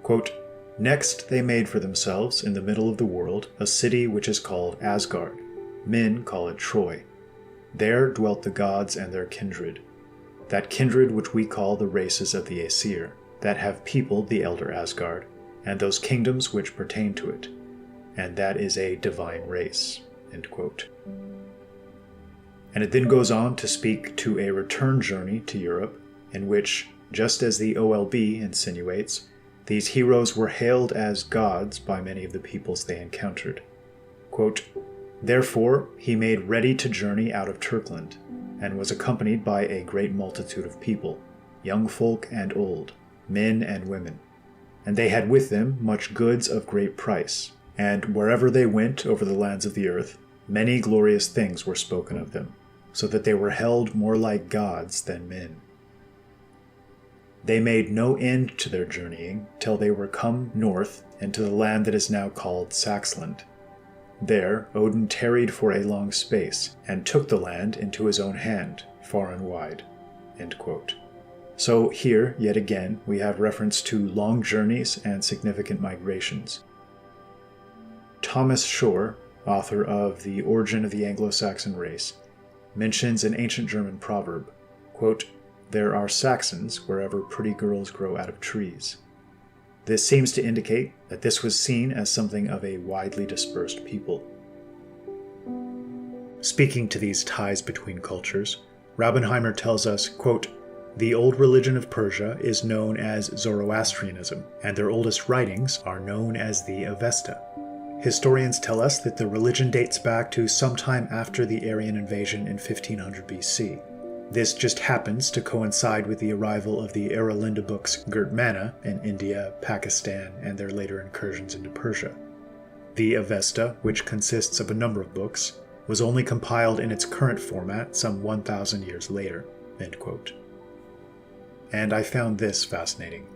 quote, "Next they made for themselves in the middle of the world a city which is called Asgard. Men call it Troy. There dwelt the gods and their kindred. That kindred which we call the races of the Aesir, that have peopled the elder Asgard, and those kingdoms which pertain to it. And that is a divine race." End quote. And it then goes on to speak to a return journey to Europe, in which, just as the OLB insinuates, these heroes were hailed as gods by many of the peoples they encountered. Quote, "Therefore he made ready to journey out of Turkland, and was accompanied by a great multitude of people, young folk and old, men and women. And they had with them much goods of great price, and wherever they went over the lands of the earth, many glorious things were spoken of them, so that they were held more like gods than men. They made no end to their journeying till they were come north into the land that is now called Saxland. There Odin tarried for a long space, and took the land into his own hand, far and wide." End quote. So here, yet again, we have reference to long journeys and significant migrations. Thomas Shore, author of The Origin of the Anglo-Saxon Race, mentions an ancient German proverb, quote, "There are Saxons wherever pretty girls grow out of trees." This seems to indicate that this was seen as something of a widely dispersed people. Speaking to these ties between cultures, Raubenheimer tells us, quote, "The old religion of Persia is known as Zoroastrianism, and their oldest writings are known as the Avesta. Historians tell us that the religion dates back to sometime after the Aryan invasion in 1500 BC. This just happens to coincide with the arrival of the Eralinda books Gurtmana in India, Pakistan, and their later incursions into Persia. The Avesta, which consists of a number of books, was only compiled in its current format some 1,000 years later." End quote. And I found this fascinating.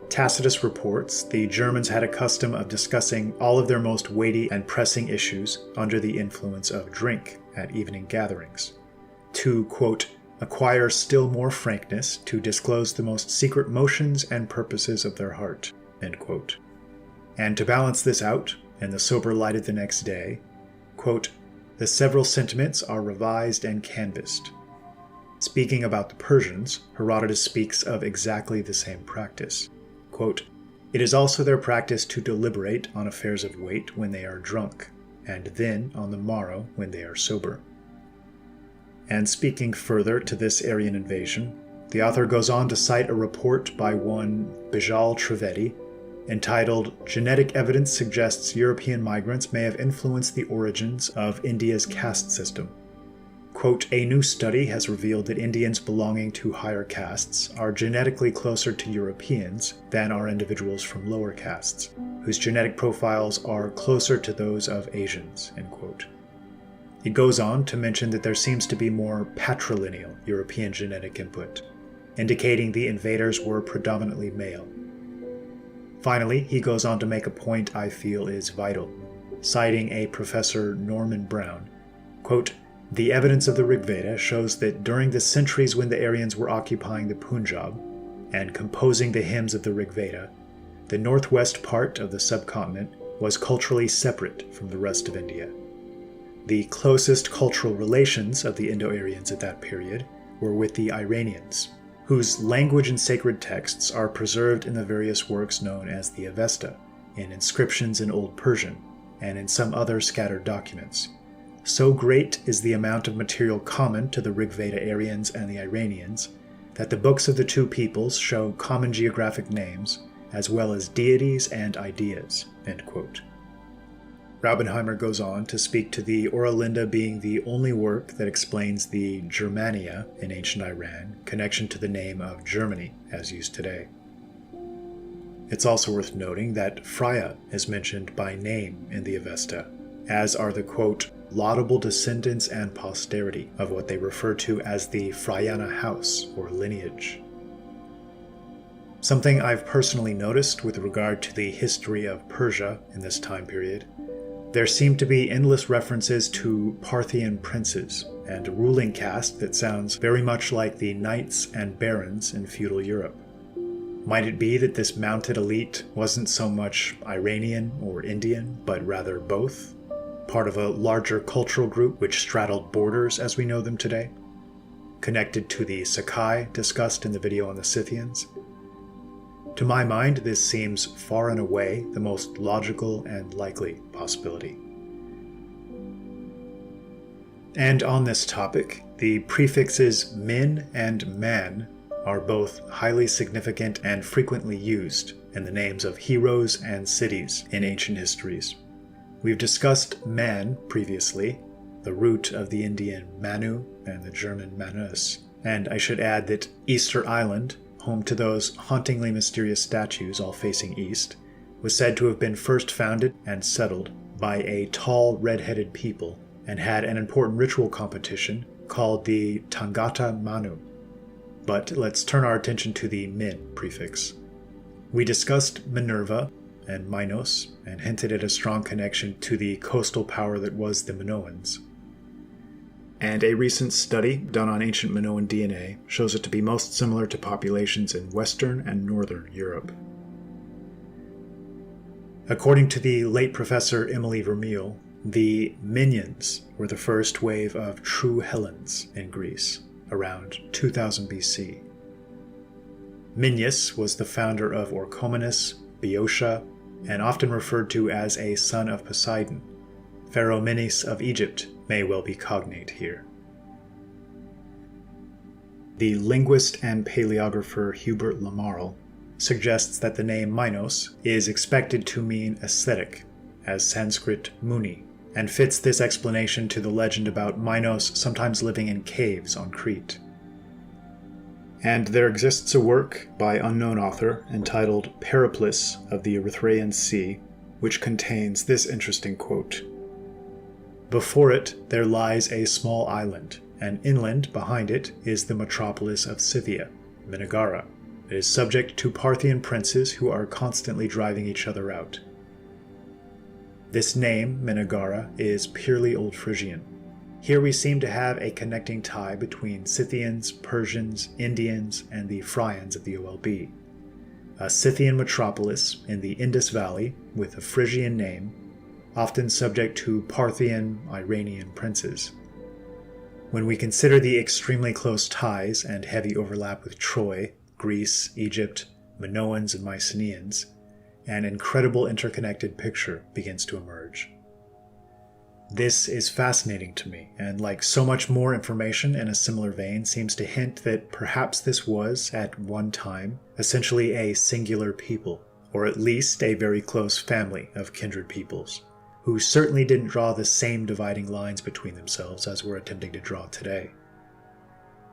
Tacitus reports the Germans had a custom of discussing all of their most weighty and pressing issues under the influence of drink at evening gatherings. To, quote, "acquire still more frankness, to disclose the most secret motions and purposes of their heart." End quote. And to balance this out, in the sober light of the next day, quote, "the several sentiments are revised and canvassed." Speaking about the Persians, Herodotus speaks of exactly the same practice. Quote, "It is also their practice to deliberate on affairs of weight when they are drunk, and then on the morrow when they are sober." And speaking further to this Aryan invasion, the author goes on to cite a report by one Bijal Trivedi entitled "Genetic Evidence Suggests European Migrants May Have Influenced the Origins of India's Caste System." Quote, "A new study has revealed that Indians belonging to higher castes are genetically closer to Europeans than are individuals from lower castes, whose genetic profiles are closer to those of Asians." End quote. It goes on to mention that there seems to be more patrilineal European genetic input, indicating the invaders were predominantly male. Finally, he goes on to make a point I feel is vital, citing a Professor Norman Brown, quote, "The evidence of the Rig Veda shows that during the centuries when the Aryans were occupying the Punjab, and composing the hymns of the Rig Veda, the northwest part of the subcontinent was culturally separate from the rest of India. The closest cultural relations of the Indo-Aryans at that period were with the Iranians, whose language and sacred texts are preserved in the various works known as the Avesta, in inscriptions in Old Persian, and in some other scattered documents. So great is the amount of material common to the Rig Veda Aryans and the Iranians that the books of the two peoples show common geographic names as well as deities and ideas." End quote. Raubenheimer goes on to speak to the Oera being the only work that explains the Germania in ancient Iran connection to the name of Germany as used today. It's also worth noting that Freya is mentioned by name in the Avesta, as are the quote, laudable descendants and posterity of what they refer to as the Freyana house or lineage. Something I've personally noticed with regard to the history of Persia in this time period, there seem to be endless references to Parthian princes and a ruling caste that sounds very much like the knights and barons in feudal Europe. Might it be that this mounted elite wasn't so much Iranian or Indian, but rather both? Part of a larger cultural group which straddled borders as we know them today? Connected to the Sakai discussed in the video on the Scythians? To my mind, this seems far and away the most logical and likely possibility. And on this topic, the prefixes min and man are both highly significant and frequently used in the names of heroes and cities in ancient histories. We've discussed man previously, the root of the Indian Manu and the German Manus, and I should add that Easter Island, home to those hauntingly mysterious statues all facing east, was said to have been first founded and settled by a tall red-headed people and had an important ritual competition called the Tangata Manu. But let's turn our attention to the min prefix. We discussed Minerva and Minos and hinted at a strong connection to the coastal power that was the Minoans. And a recent study done on ancient Minoan DNA shows it to be most similar to populations in Western and Northern Europe. According to the late Professor Emily Vermeil, the Minyans were the first wave of true Hellenes in Greece, around 2000 BC. Minyas was the founder of Orchomenus, Boeotia, and often referred to as a son of Poseidon. Pharaoh Menes of Egypt may well be cognate here. The linguist and paleographer Hubert Lamarle suggests that the name Minos is expected to mean ascetic, as Sanskrit Muni, and fits this explanation to the legend about Minos sometimes living in caves on Crete. And there exists a work by unknown author entitled Periplus of the Erythraean Sea, which contains this interesting quote. Before it there lies a small island, and inland behind it is the metropolis of Scythia, Minagara. It is subject to Parthian princes who are constantly driving each other out. This name, Minagara, is purely Old Frisian. Here we seem to have a connecting tie between Scythians, Persians, Indians, and the Phryans of the OLB. A Scythian metropolis in the Indus Valley with a Frisian name, often subject to Parthian, Iranian princes. When we consider the extremely close ties and heavy overlap with Troy, Greece, Egypt, Minoans, and Mycenaeans, an incredible interconnected picture begins to emerge. This is fascinating to me, and like so much more information in a similar vein, seems to hint that perhaps this was, at one time, essentially a singular people, or at least a very close family of kindred peoples, who certainly didn't draw the same dividing lines between themselves as we're attempting to draw today.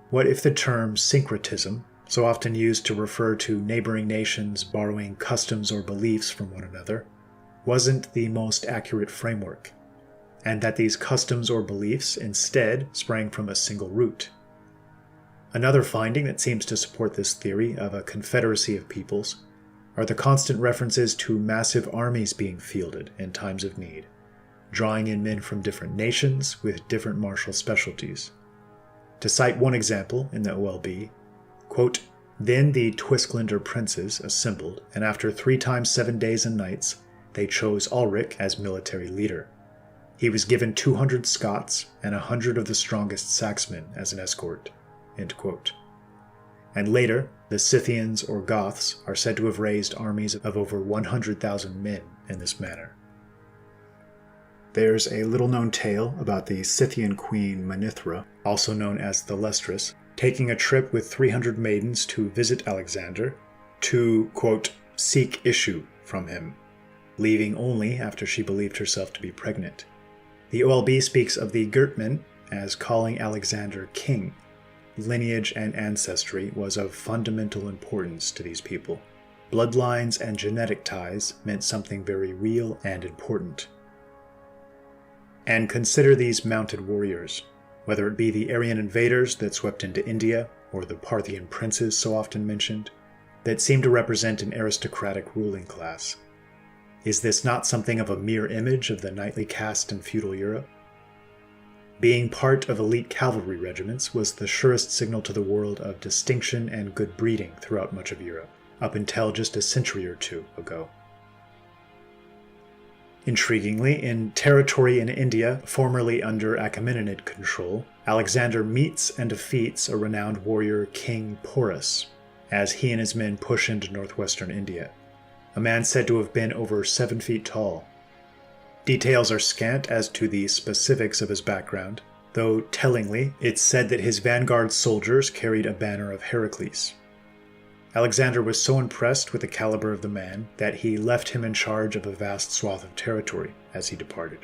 What if the term syncretism, so often used to refer to neighboring nations borrowing customs or beliefs from one another, wasn't the most accurate framework, and that these customs or beliefs instead sprang from a single root? Another finding that seems to support this theory of a confederacy of peoples are the constant references to massive armies being fielded in times of need, drawing in men from different nations with different martial specialties. To cite one example in the OLB, quote, Then the Twisklander princes assembled, and after 3 times 7 days and nights, they chose Ulrich as military leader. He was given 200 Scots and 100 of the strongest Saxmen as an escort." End quote. And later, the Scythians or Goths are said to have raised armies of over 100,000 men in this manner. There's a little-known tale about the Scythian queen Manithra, also known as the Lestress, taking a trip with 300 maidens to visit Alexander to, quote, "seek issue from him," leaving only after she believed herself to be pregnant. The OLB speaks of the Geatmen as calling Alexander king. Lineage and ancestry was of fundamental importance to these people. Bloodlines and genetic ties meant something very real and important. And consider these mounted warriors, whether it be the Aryan invaders that swept into India, or the Parthian princes so often mentioned, that seem to represent an aristocratic ruling class. Is this not something of a mirror image of the knightly caste in feudal Europe? Being part of elite cavalry regiments was the surest signal to the world of distinction and good breeding throughout much of Europe, up until just a century or two ago. Intriguingly, in territory in India formerly under Achaemenid control, Alexander meets and defeats a renowned warrior King Porus, as he and his men push into northwestern India, a man said to have been over 7 feet tall. Details are scant as to the specifics of his background, though tellingly, it's said that his vanguard soldiers carried a banner of Heracles. Alexander was so impressed with the caliber of the man that he left him in charge of a vast swath of territory as he departed.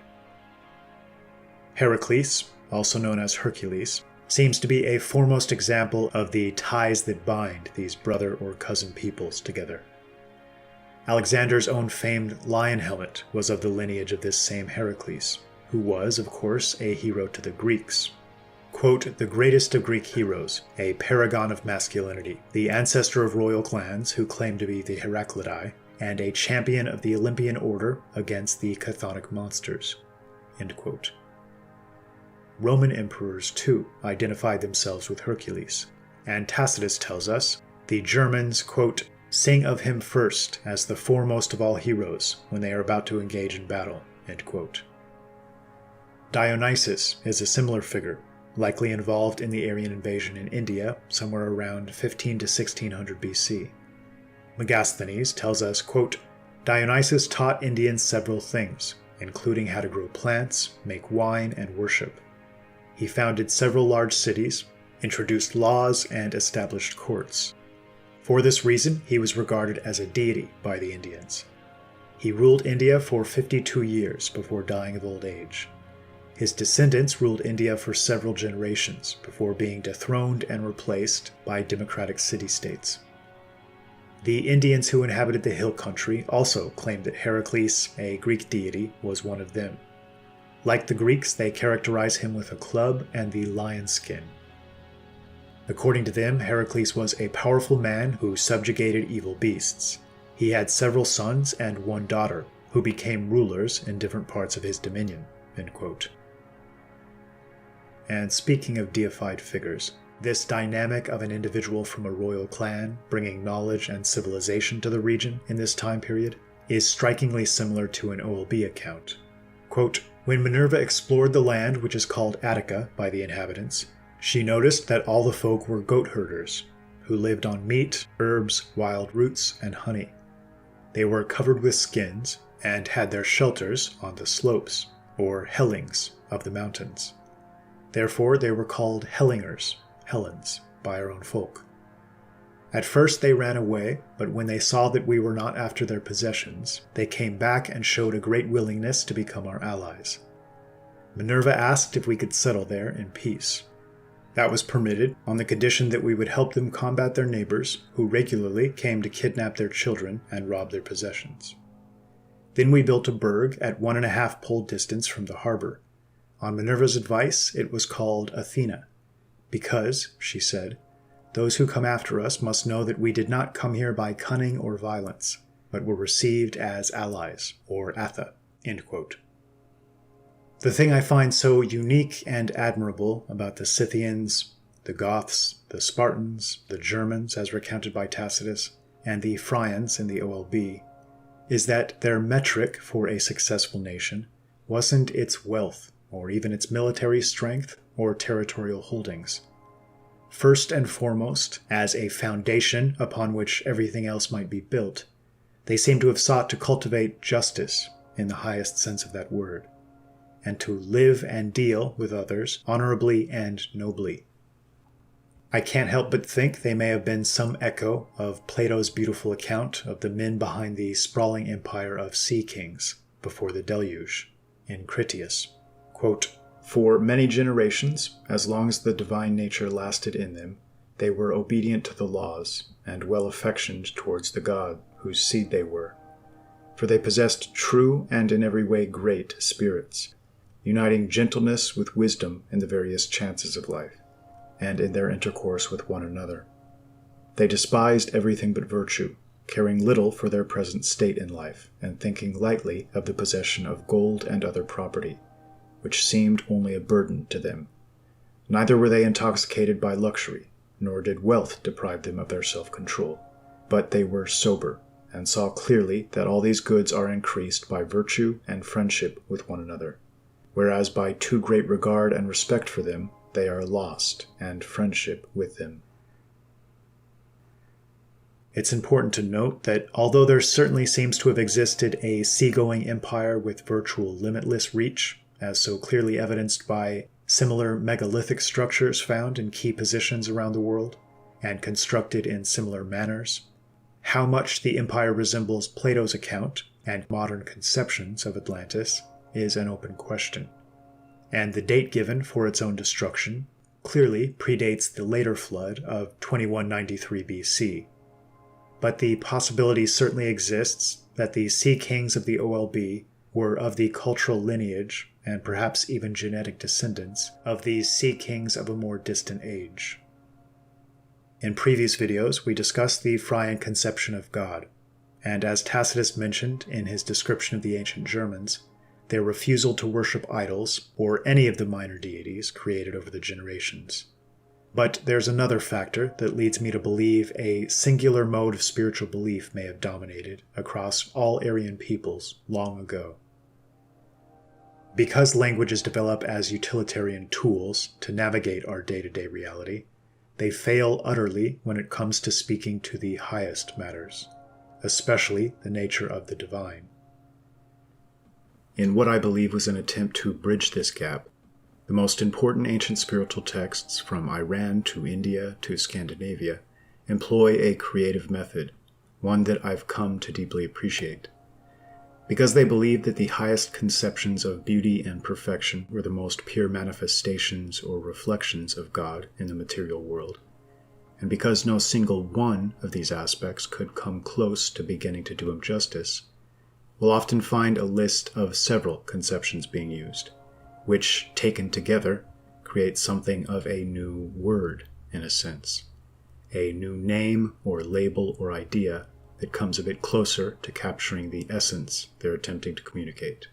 Heracles, also known as Hercules, seems to be a foremost example of the ties that bind these brother or cousin peoples together. Alexander's own famed lion helmet was of the lineage of this same Heracles, who was, of course, a hero to the Greeks. Quote, "the greatest of Greek heroes, a paragon of masculinity, the ancestor of royal clans who claimed to be the Heraclidae, and a champion of the Olympian order against the chthonic monsters." End quote. Roman emperors, too, identified themselves with Hercules, and Tacitus tells us, the Germans, quote, "sing of him first as the foremost of all heroes when they are about to engage in battle." End quote. Dionysus is a similar figure, likely involved in the Aryan invasion in India somewhere around 15 to 1600 BC. Megasthenes tells us, quote, "Dionysus taught Indians several things, including how to grow plants, make wine, and worship. He founded several large cities, introduced laws, and established courts. For this reason, he was regarded as a deity by the Indians. He ruled India for 52 years before dying of old age. His descendants ruled India for several generations before being dethroned and replaced by democratic city-states. The Indians who inhabited the hill country also claimed that Heracles, a Greek deity, was one of them. Like the Greeks, they characterize him with a club and the lion skin. According to them, Heracles was a powerful man who subjugated evil beasts. He had several sons and one daughter, who became rulers in different parts of his dominion." End quote. And speaking of deified figures, this dynamic of an individual from a royal clan bringing knowledge and civilization to the region in this time period is strikingly similar to an OLB account. Quote, "When Minerva explored the land which is called Attica by the inhabitants, she noticed that all the folk were goat herders, who lived on meat, herbs, wild roots, and honey. They were covered with skins, and had their shelters on the slopes, or hellings, of the mountains. Therefore they were called Hellingers, Helens, by our own folk. At first they ran away, but when they saw that we were not after their possessions, they came back and showed a great willingness to become our allies. Minerva asked if we could settle there in peace. That was permitted on the condition that we would help them combat their neighbors, who regularly came to kidnap their children and rob their possessions. Then we built a burg at 1.5 pole distance from the harbor. On Minerva's advice, it was called Athena, because, she said, those who come after us must know that we did not come here by cunning or violence, but were received as allies, or Atha." End quote. The thing I find so unique and admirable about the Scythians, the Goths, the Spartans, the Germans, as recounted by Tacitus, and the Phryans in the OLB, is that their metric for a successful nation wasn't its wealth, or even its military strength or territorial holdings. First and foremost, as a foundation upon which everything else might be built, they seem to have sought to cultivate justice in the highest sense of that word, and to live and deal with others honorably and nobly. I can't help but think they may have been some echo of Plato's beautiful account of the men behind the sprawling empire of sea kings before the deluge in Critias. Quote, "For many generations, as long as the divine nature lasted in them, they were obedient to the laws and well affectioned towards the god whose seed they were. For they possessed true and in every way great spirits, uniting gentleness with wisdom in the various chances of life, and in their intercourse with one another. They despised everything but virtue, caring little for their present state in life, and thinking lightly of the possession of gold and other property, which seemed only a burden to them. Neither were they intoxicated by luxury, nor did wealth deprive them of their self-control, but they were sober, and saw clearly that all these goods are increased by virtue and friendship with one another, whereas by too great regard and respect for them, they are lost, and friendship with them." It's important to note that although there certainly seems to have existed a seagoing empire with virtual limitless reach, as so clearly evidenced by similar megalithic structures found in key positions around the world, and constructed in similar manners, how much the empire resembles Plato's account and modern conceptions of Atlantis is an open question. And the date given for its own destruction clearly predates the later flood of 2193 BC. But the possibility certainly exists that the sea kings of the OLB were of the cultural lineage and perhaps even genetic descendants of these sea kings of a more distant age. In previous videos, we discussed the Phrygian conception of God, and as Tacitus mentioned in his description of the ancient Germans, their refusal to worship idols or any of the minor deities created over the generations. But there's another factor that leads me to believe a singular mode of spiritual belief may have dominated across all Aryan peoples long ago. Because languages develop as utilitarian tools to navigate our day-to-day reality, they fail utterly when it comes to speaking to the highest matters, especially the nature of the divine. In what I believe was an attempt to bridge this gap, the most important ancient spiritual texts from Iran to India to Scandinavia employ a creative method, one that I've come to deeply appreciate. Because they believed that the highest conceptions of beauty and perfection were the most pure manifestations or reflections of God in the material world, and because no single one of these aspects could come close to beginning to do him justice, we'll often find a list of several conceptions being used, which, taken together, create something of a new word, in a sense, a new name or label or idea that comes a bit closer to capturing the essence they're attempting to communicate.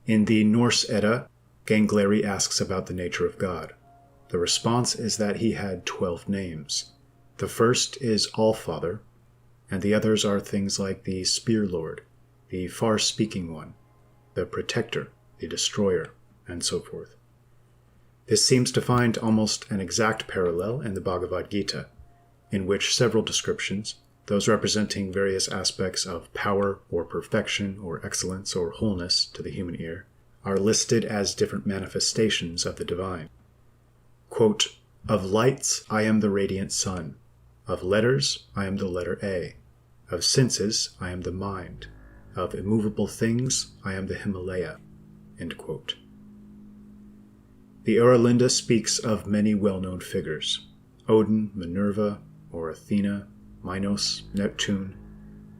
In the Norse Edda, Gangleri asks about the nature of God. The response is that he had 12 names. The first is Allfather, and the others are things like the Spear Lord, the Far-Speaking One, the Protector, the Destroyer, and so forth. This seems to find almost an exact parallel in the Bhagavad Gita, in which several descriptions, those representing various aspects of power or perfection or excellence or wholeness to the human ear, are listed as different manifestations of the divine. Quote, "Of lights I am the radiant sun, of letters I am the letter A, of senses I am the mind, of immovable things I am the Himalaya." End quote. The Oera speaks of many well-known figures, Odin, Minerva, or Athena, Minos, Neptune,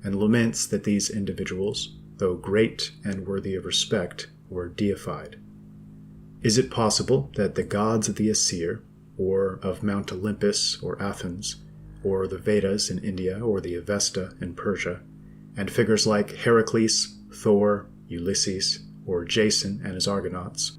and laments that these individuals, though great and worthy of respect, were deified. Is it possible that the gods of the Asir, or of Mount Olympus or Athens, or the Vedas in India or the Avesta in Persia, and figures like Heracles, Thor, Ulysses, or Jason and his Argonauts,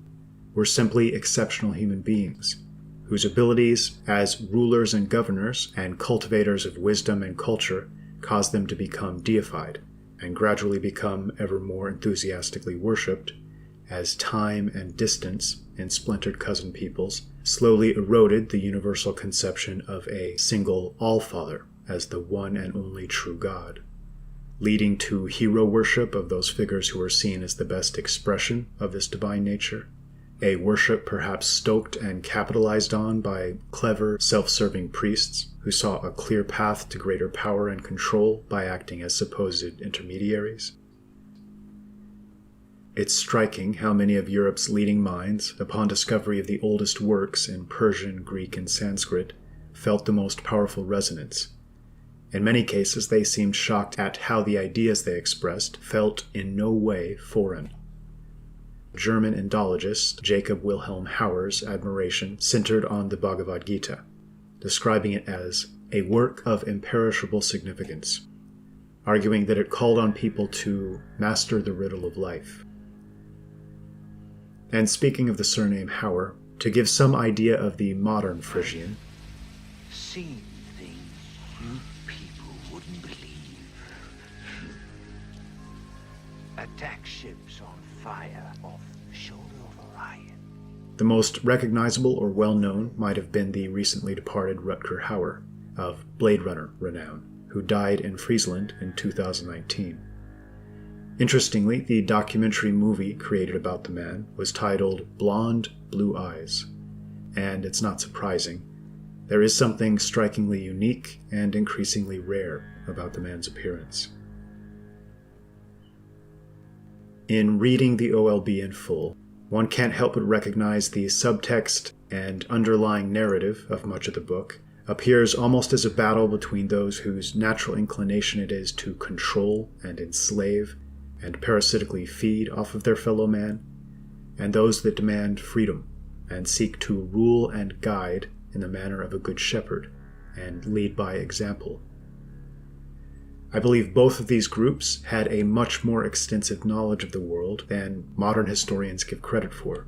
were simply exceptional human beings, whose abilities as rulers and governors and cultivators of wisdom and culture caused them to become deified and gradually become ever more enthusiastically worshipped as time and distance in splintered cousin peoples slowly eroded the universal conception of a single All-Father as the one and only true God, leading to hero worship of those figures who are seen as the best expression of this divine nature, a worship perhaps stoked and capitalized on by clever, self-serving priests who saw a clear path to greater power and control by acting as supposed intermediaries. It's striking how many of Europe's leading minds, upon discovery of the oldest works in Persian, Greek, and Sanskrit, felt the most powerful resonance. In many cases, they seemed shocked at how the ideas they expressed felt in no way foreign. German Indologist Jacob Wilhelm Hauer's admiration centered on the Bhagavad Gita, describing it as a work of imperishable significance, arguing that it called on people to master the riddle of life. And speaking of the surname Hauer, to give some idea of the modern Frisian,
seen things you people wouldn't believe. Attack ships on fire off the shoulder of Orion.
the most recognizable or well-known might have been the recently departed Rutger Hauer of Blade Runner renown, who died in Friesland in 2019. Interestingly, the documentary movie created about the man was titled Blonde, Blue Eyes, and it's not surprising. There is something strikingly unique and increasingly rare about the man's appearance. In reading the OLB in full, one can't help but recognize the subtext and underlying narrative of much of the book appears almost as a battle between those whose natural inclination it is to control and enslave and parasitically feed off of their fellow man, and those that demand freedom and seek to rule and guide in the manner of a good shepherd and lead by example. I believe both of these groups had a much more extensive knowledge of the world than modern historians give credit for,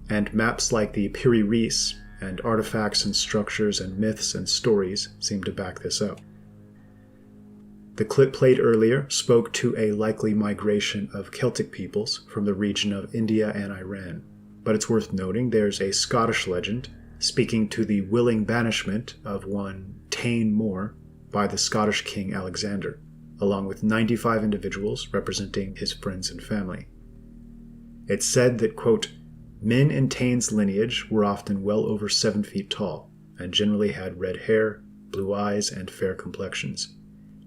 and maps like the Piri Reis and artifacts and structures and myths and stories seem to back this up. The clip played earlier spoke to a likely migration of Celtic peoples from the region of India and Iran, but it's worth noting there's a Scottish legend speaking to the willing banishment of one Tain More by the Scottish King Alexander, along with 95 individuals representing his friends and family. It's said that, quote, men in Tain's lineage were often well over 7 feet tall, and generally had red hair, blue eyes, and fair complexions.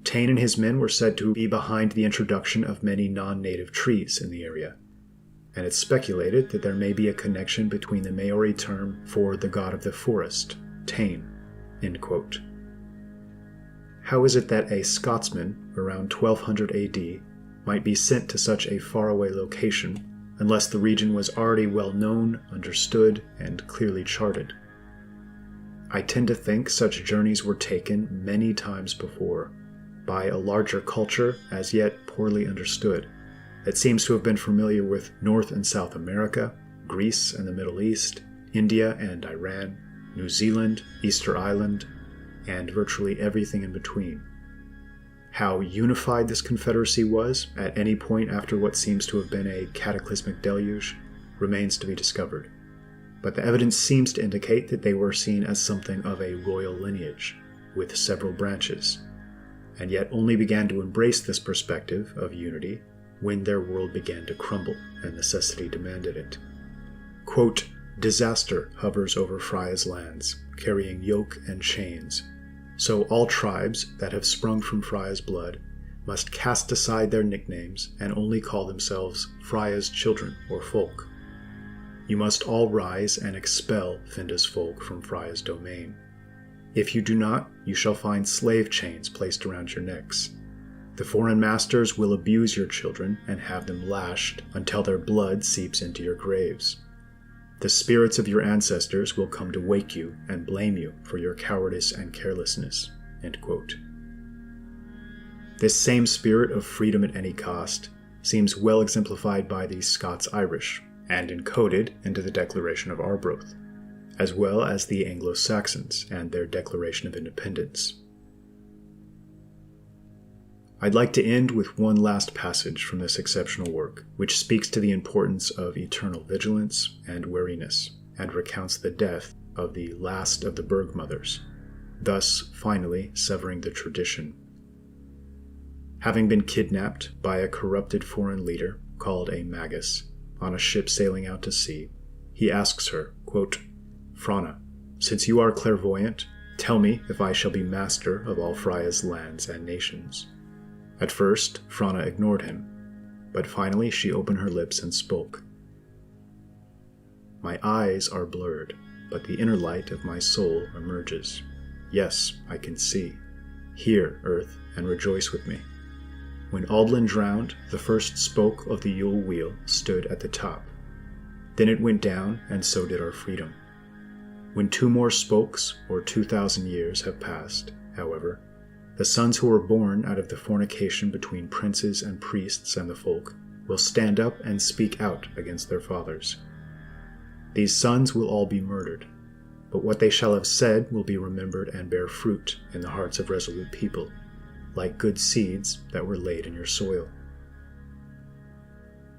Tain and his men were said to be behind the introduction of many non-native trees in the area, and it's speculated that there may be a connection between the Maori term for the god of the forest, Tain, end quote. How is it that a Scotsman around 1200 AD might be sent to such a faraway location unless the region was already well known, understood, and clearly charted? I tend to think such journeys were taken many times before by a larger culture as yet poorly understood. It seems to have been familiar with North and South America, Greece and the Middle East, India and Iran, New Zealand, Easter Island, and virtually everything in between. How unified this confederacy was at any point after what seems to have been a cataclysmic deluge remains to be discovered. But the evidence seems to indicate that they were seen as something of a royal lineage, with several branches, and yet only began to embrace this perspective of unity when their world began to crumble and necessity demanded it. Quote, disaster hovers over Freya's lands, carrying yoke and chains. So all tribes that have sprung from Freya's blood must cast aside their nicknames and only call themselves Freya's children or folk. You must all rise and expel Finda's folk from Freya's domain. If you do not, you shall find slave chains placed around your necks. The foreign masters will abuse your children and have them lashed until their blood seeps into your graves. The spirits of your ancestors will come to wake you and blame you for your cowardice and carelessness." End quote. This same spirit of freedom at any cost seems well exemplified by the Scots-Irish and encoded into the Declaration of Arbroath. as well as the Anglo-Saxons and their Declaration of Independence. I'd like to end with one last passage from this exceptional work, which speaks to the importance of eternal vigilance and wariness, and recounts the death of the last of the Berg mothers, thus finally severing the tradition. Having been kidnapped by a corrupted foreign leader called a magus on a ship sailing out to sea, he asks her, quote, "Frana, since you are clairvoyant, tell me if I shall be master of all Freya's lands and nations." At first, Frana ignored him, but finally she opened her lips and spoke. "My eyes are blurred, but the inner light of my soul emerges. Yes, I can see. Hear, earth, and rejoice with me. When Aldlin drowned, the first spoke of the Yule wheel stood at the top. Then it went down, and so did our freedom. When 2 more spokes, or 2,000 years, have passed, however, the sons who were born out of the fornication between princes and priests and the folk will stand up and speak out against their fathers. These sons will all be murdered, but what they shall have said will be remembered and bear fruit in the hearts of resolute people, like good seeds that were laid in your soil.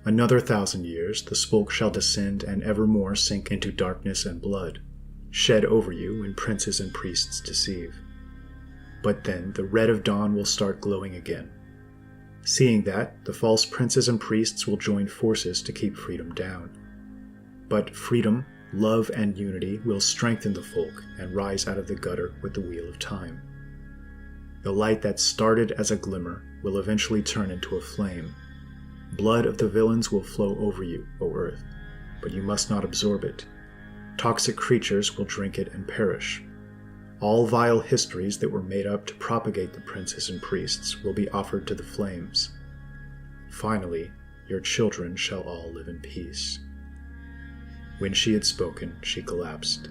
Another 1,000 years the spoke shall descend and evermore sink into darkness and blood, shed over you when princes and priests deceive. But then the red of dawn will start glowing again. Seeing that, the false princes and priests will join forces to keep freedom down. But freedom, love, and unity will strengthen the folk and rise out of the gutter with the wheel of time. The light that started as a glimmer will eventually turn into a flame. Blood of the villains will flow over you, O earth, but you must not absorb it. Toxic creatures will drink it and perish. All vile histories that were made up to propagate the princes and priests will be offered to the flames. Finally, your children shall all live in peace." When she had spoken, she collapsed.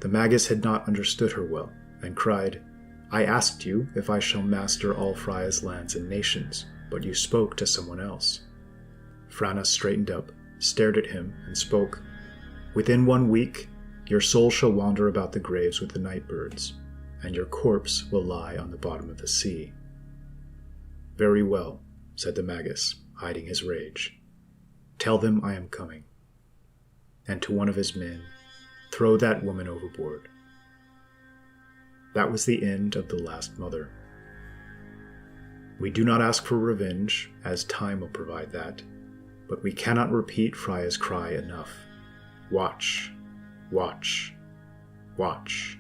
The magus had not understood her well, and cried, "I asked you if I shall master all Freya's lands and nations, but you spoke to someone else." Frana straightened up, stared at him, and spoke, "Within 1 week, your soul shall wander about the graves with the night birds, and your corpse will lie on the bottom of the sea." "Very well," said the magus, hiding his rage. "Tell them I am coming." And to one of his men, "Throw that woman overboard." That was the end of the last mother. We do not ask for revenge, as time will provide that, but we cannot repeat Freya's cry enough. Watch, watch, watch.